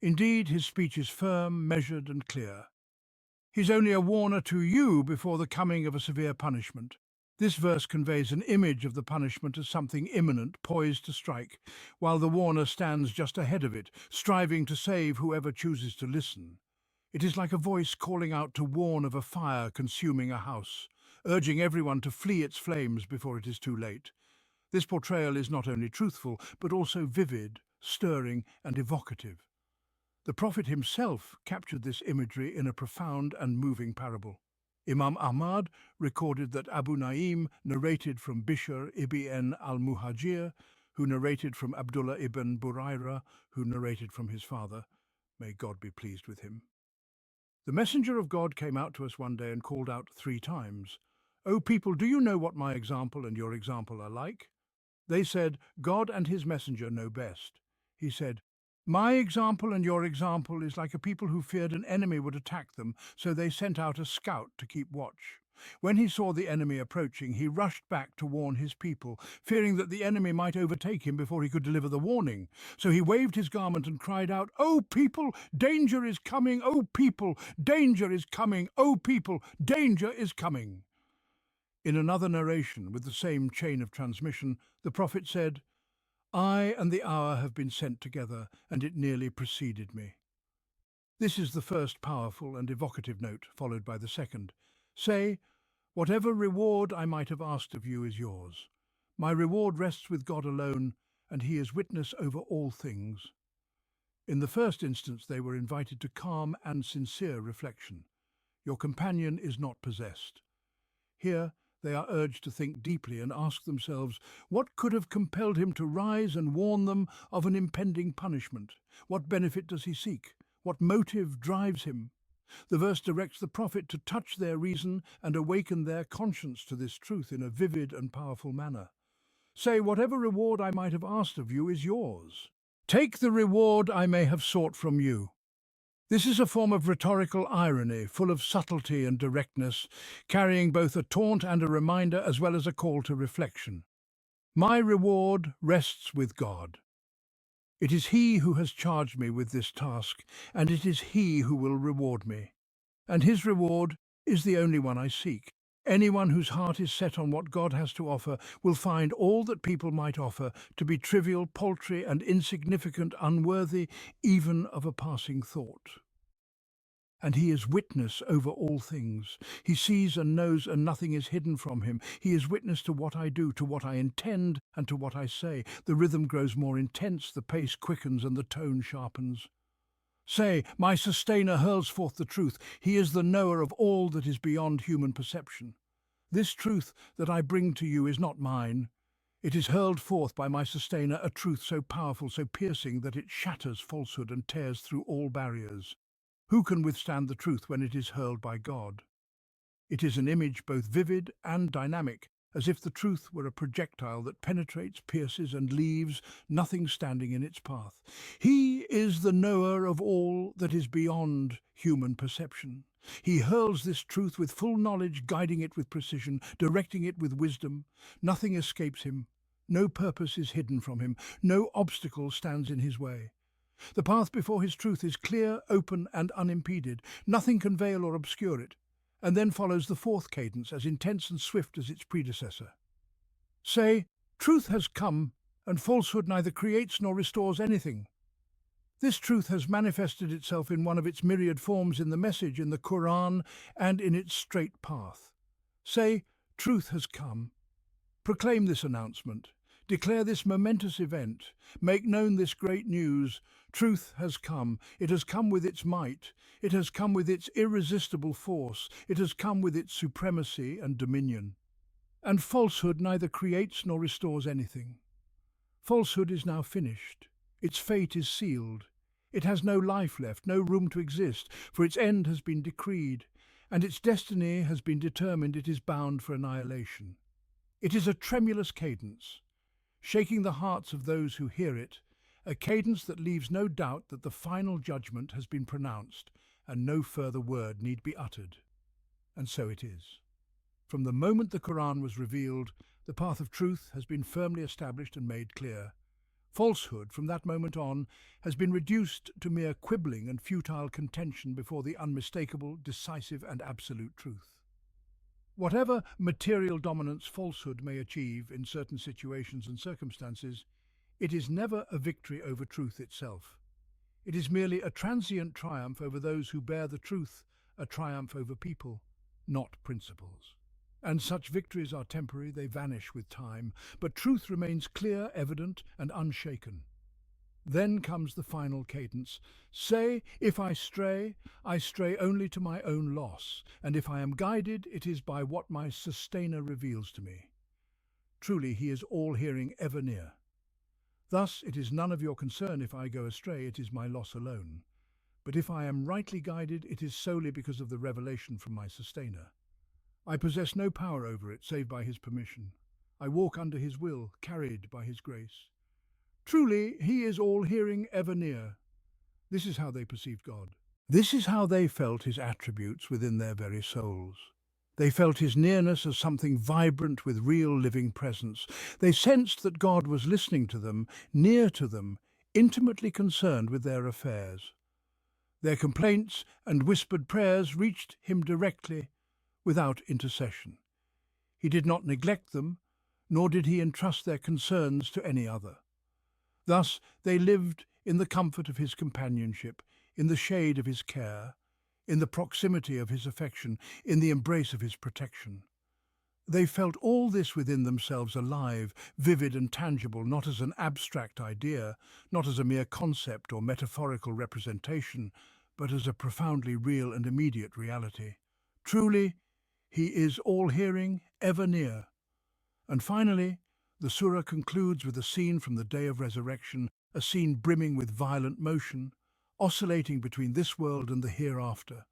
Indeed, his speech is firm, measured, and clear. He's only a warner to you before the coming of a severe punishment. This verse conveys an image of the punishment as something imminent, poised to strike, while the warner stands just ahead of it, striving to save whoever chooses to listen. It is like a voice calling out to warn of a fire consuming a house, urging everyone to flee its flames before it is too late. This portrayal is not only truthful, but also vivid, stirring, and evocative. The prophet himself captured this imagery in a profound and moving parable. Imam Ahmad recorded that Abu Naim narrated from Bishr ibn al-Muhajir, who narrated from Abdullah ibn Buraira, who narrated from his father. May God be pleased with him. The messenger of God came out to us one day and called out 3 times, "O people, do you know what my example and your example are like?" They said, "God and his messenger know best." He said, "My example and your example is like a people who feared an enemy would attack them, so they sent out a scout to keep watch. When he saw the enemy approaching, he rushed back to warn his people, fearing that the enemy might overtake him before he could deliver the warning. So he waved his garment and cried out, 'O people, danger is coming! O people, danger is coming! O people, danger is coming!'" In another narration, with the same chain of transmission, the Prophet said, "I and the hour have been sent together, and it nearly preceded me." This is the first powerful and evocative note, followed by the second. Say, "Whatever reward I might have asked of you is yours. My reward rests with God alone, and he is witness over all things." In the first instance, they were invited to calm and sincere reflection. Your companion is not possessed. Here, they are urged to think deeply and ask themselves, what could have compelled him to rise and warn them of an impending punishment? What benefit does he seek? What motive drives him? The verse directs the Prophet to touch their reason and awaken their conscience to this truth in a vivid and powerful manner. Say, "Whatever reward I might have asked of you is yours. Take the reward I may have sought from you." This is a form of rhetorical irony, full of subtlety and directness, carrying both a taunt and a reminder as well as a call to reflection. My reward rests with God. It is He who has charged me with this task, and it is He who will reward me. And His reward is the only one I seek. Anyone whose heart is set on what God has to offer will find all that people might offer to be trivial, paltry, and insignificant, unworthy even of a passing thought. And he is witness over all things. He sees and knows, and nothing is hidden from him. He is witness to what I do, to what I intend, and to what I say. The rhythm grows more intense, the pace quickens, and the tone sharpens. Say, my sustainer hurls forth the truth. He is the knower of all that is beyond human perception. This truth that I bring to you is not mine. It is hurled forth by my sustainer, a truth so powerful, so piercing, that it shatters falsehood and tears through all barriers. Who can withstand the truth when it is hurled by God? It is an image both vivid and dynamic, as if the truth were a projectile that penetrates, pierces, and leaves nothing standing in its path. He is the knower of all that is beyond human perception. He hurls this truth with full knowledge, guiding it with precision, directing it with wisdom. Nothing escapes him. No purpose is hidden from him. No obstacle stands in his way. The path before his truth is clear, open, and unimpeded. Nothing can veil or obscure it. And then follows the fourth cadence, as intense and swift as its predecessor. Say, truth has come, and falsehood neither creates nor restores anything. This truth has manifested itself in one of its myriad forms in the message, in the Qur'an, and in its straight path. Say, truth has come. Proclaim this announcement. Declare this momentous event. Make known this great news. Truth has come. It has come with its might. It has come with its irresistible force. It has come with its supremacy and dominion. And falsehood neither creates nor restores anything. Falsehood is now finished. Its fate is sealed. It has no life left, no room to exist, for its end has been decreed, and its destiny has been determined. It is bound for annihilation. It is a tremulous cadence, shaking the hearts of those who hear it, a cadence that leaves no doubt that the final judgment has been pronounced and no further word need be uttered. And so it is. From the moment the Quran was revealed, the path of truth has been firmly established and made clear. Falsehood, from that moment on, has been reduced to mere quibbling and futile contention before the unmistakable, decisive, and absolute truth. Whatever material dominance falsehood may achieve in certain situations and circumstances, it is never a victory over truth itself. It is merely a transient triumph over those who bear the truth, a triumph over people, not principles. And such victories are temporary, they vanish with time, but truth remains clear, evident, and unshaken. Then comes the final cadence. Say, if I stray only to my own loss, and if I am guided, it is by what my sustainer reveals to me. Truly, he is all-hearing, ever near. Thus, it is none of your concern if I go astray, it is my loss alone. But if I am rightly guided, it is solely because of the revelation from my sustainer. I possess no power over it, save by his permission. I walk under his will, carried by his grace. Truly, he is all-hearing, ever near. This is how they perceived God. This is how they felt his attributes within their very souls. They felt his nearness as something vibrant with real living presence. They sensed that God was listening to them, near to them, intimately concerned with their affairs. Their complaints and whispered prayers reached him directly, without intercession. He did not neglect them, nor did he entrust their concerns to any other. Thus they lived in the comfort of his companionship, in the shade of his care, in the proximity of his affection, in the embrace of his protection. They felt all this within themselves alive, vivid and tangible, not as an abstract idea, not as a mere concept or metaphorical representation, but as a profoundly real and immediate reality. Truly, he is all-hearing, ever near. And finally, the surah concludes with a scene from the day of resurrection, a scene brimming with violent motion, oscillating between this world and the hereafter,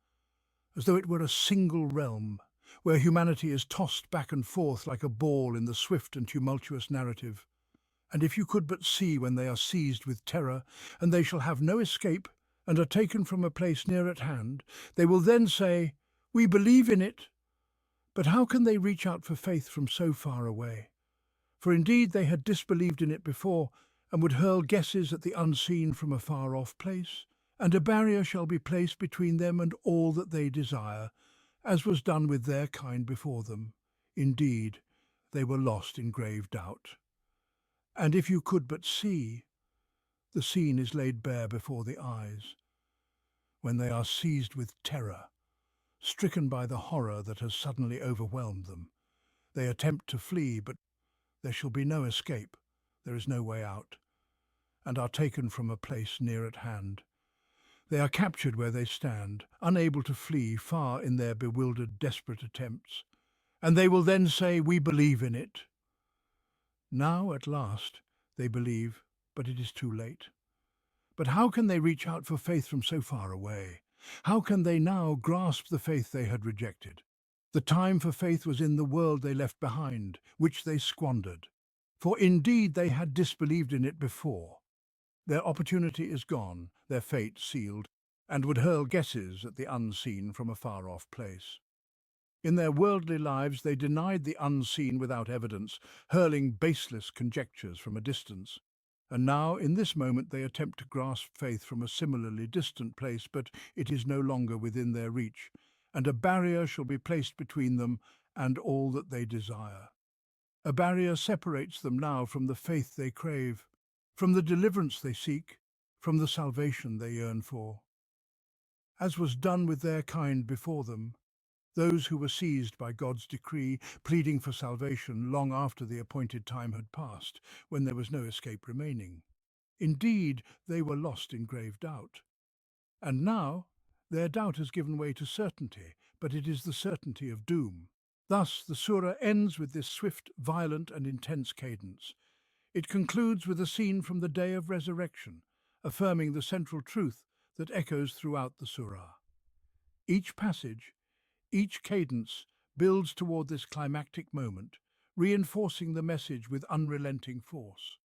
as though it were a single realm, where humanity is tossed back and forth like a ball in the swift and tumultuous narrative. And if you could but see when they are seized with terror, and they shall have no escape, and are taken from a place near at hand, they will then say, "We believe in it." But how can they reach out for faith from so far away? For indeed they had disbelieved in it before, and would hurl guesses at the unseen from a far-off place, and a barrier shall be placed between them and all that they desire, as was done with their kind before them. Indeed, they were lost in grave doubt. And if you could but see, the scene is laid bare before the eyes, when they are seized with terror, stricken by the horror that has suddenly overwhelmed them. They attempt to flee, but there shall be no escape, there is no way out, and are taken from a place near at hand. They are captured where they stand, unable to flee far in their bewildered, desperate attempts, and they will then say, "We believe in it." Now, at last, they believe, but it is too late. But how can they reach out for faith from so far away? How can they now grasp the faith they had rejected? The time for faith was in the world they left behind, which they squandered. For indeed they had disbelieved in it before. Their opportunity is gone, their fate sealed, and would hurl guesses at the unseen from a far-off place. In their worldly lives they denied the unseen without evidence, hurling baseless conjectures from a distance. And now, in this moment, they attempt to grasp faith from a similarly distant place, but it is no longer within their reach, and a barrier shall be placed between them and all that they desire. A barrier separates them now from the faith they crave, from the deliverance they seek, from the salvation they yearn for. As was done with their kind before them, those who were seized by God's decree, pleading for salvation long after the appointed time had passed, when there was no escape remaining. Indeed, they were lost in grave doubt. And now, their doubt has given way to certainty, but it is the certainty of doom. Thus, the surah ends with this swift, violent, and intense cadence. It concludes with a scene from the day of resurrection, affirming the central truth that echoes throughout the surah. Each passage, each cadence builds toward this climactic moment, reinforcing the message with unrelenting force.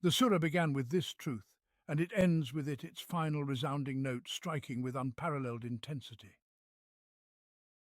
The surah began with this truth, and it ends with its final resounding note striking with unparalleled intensity.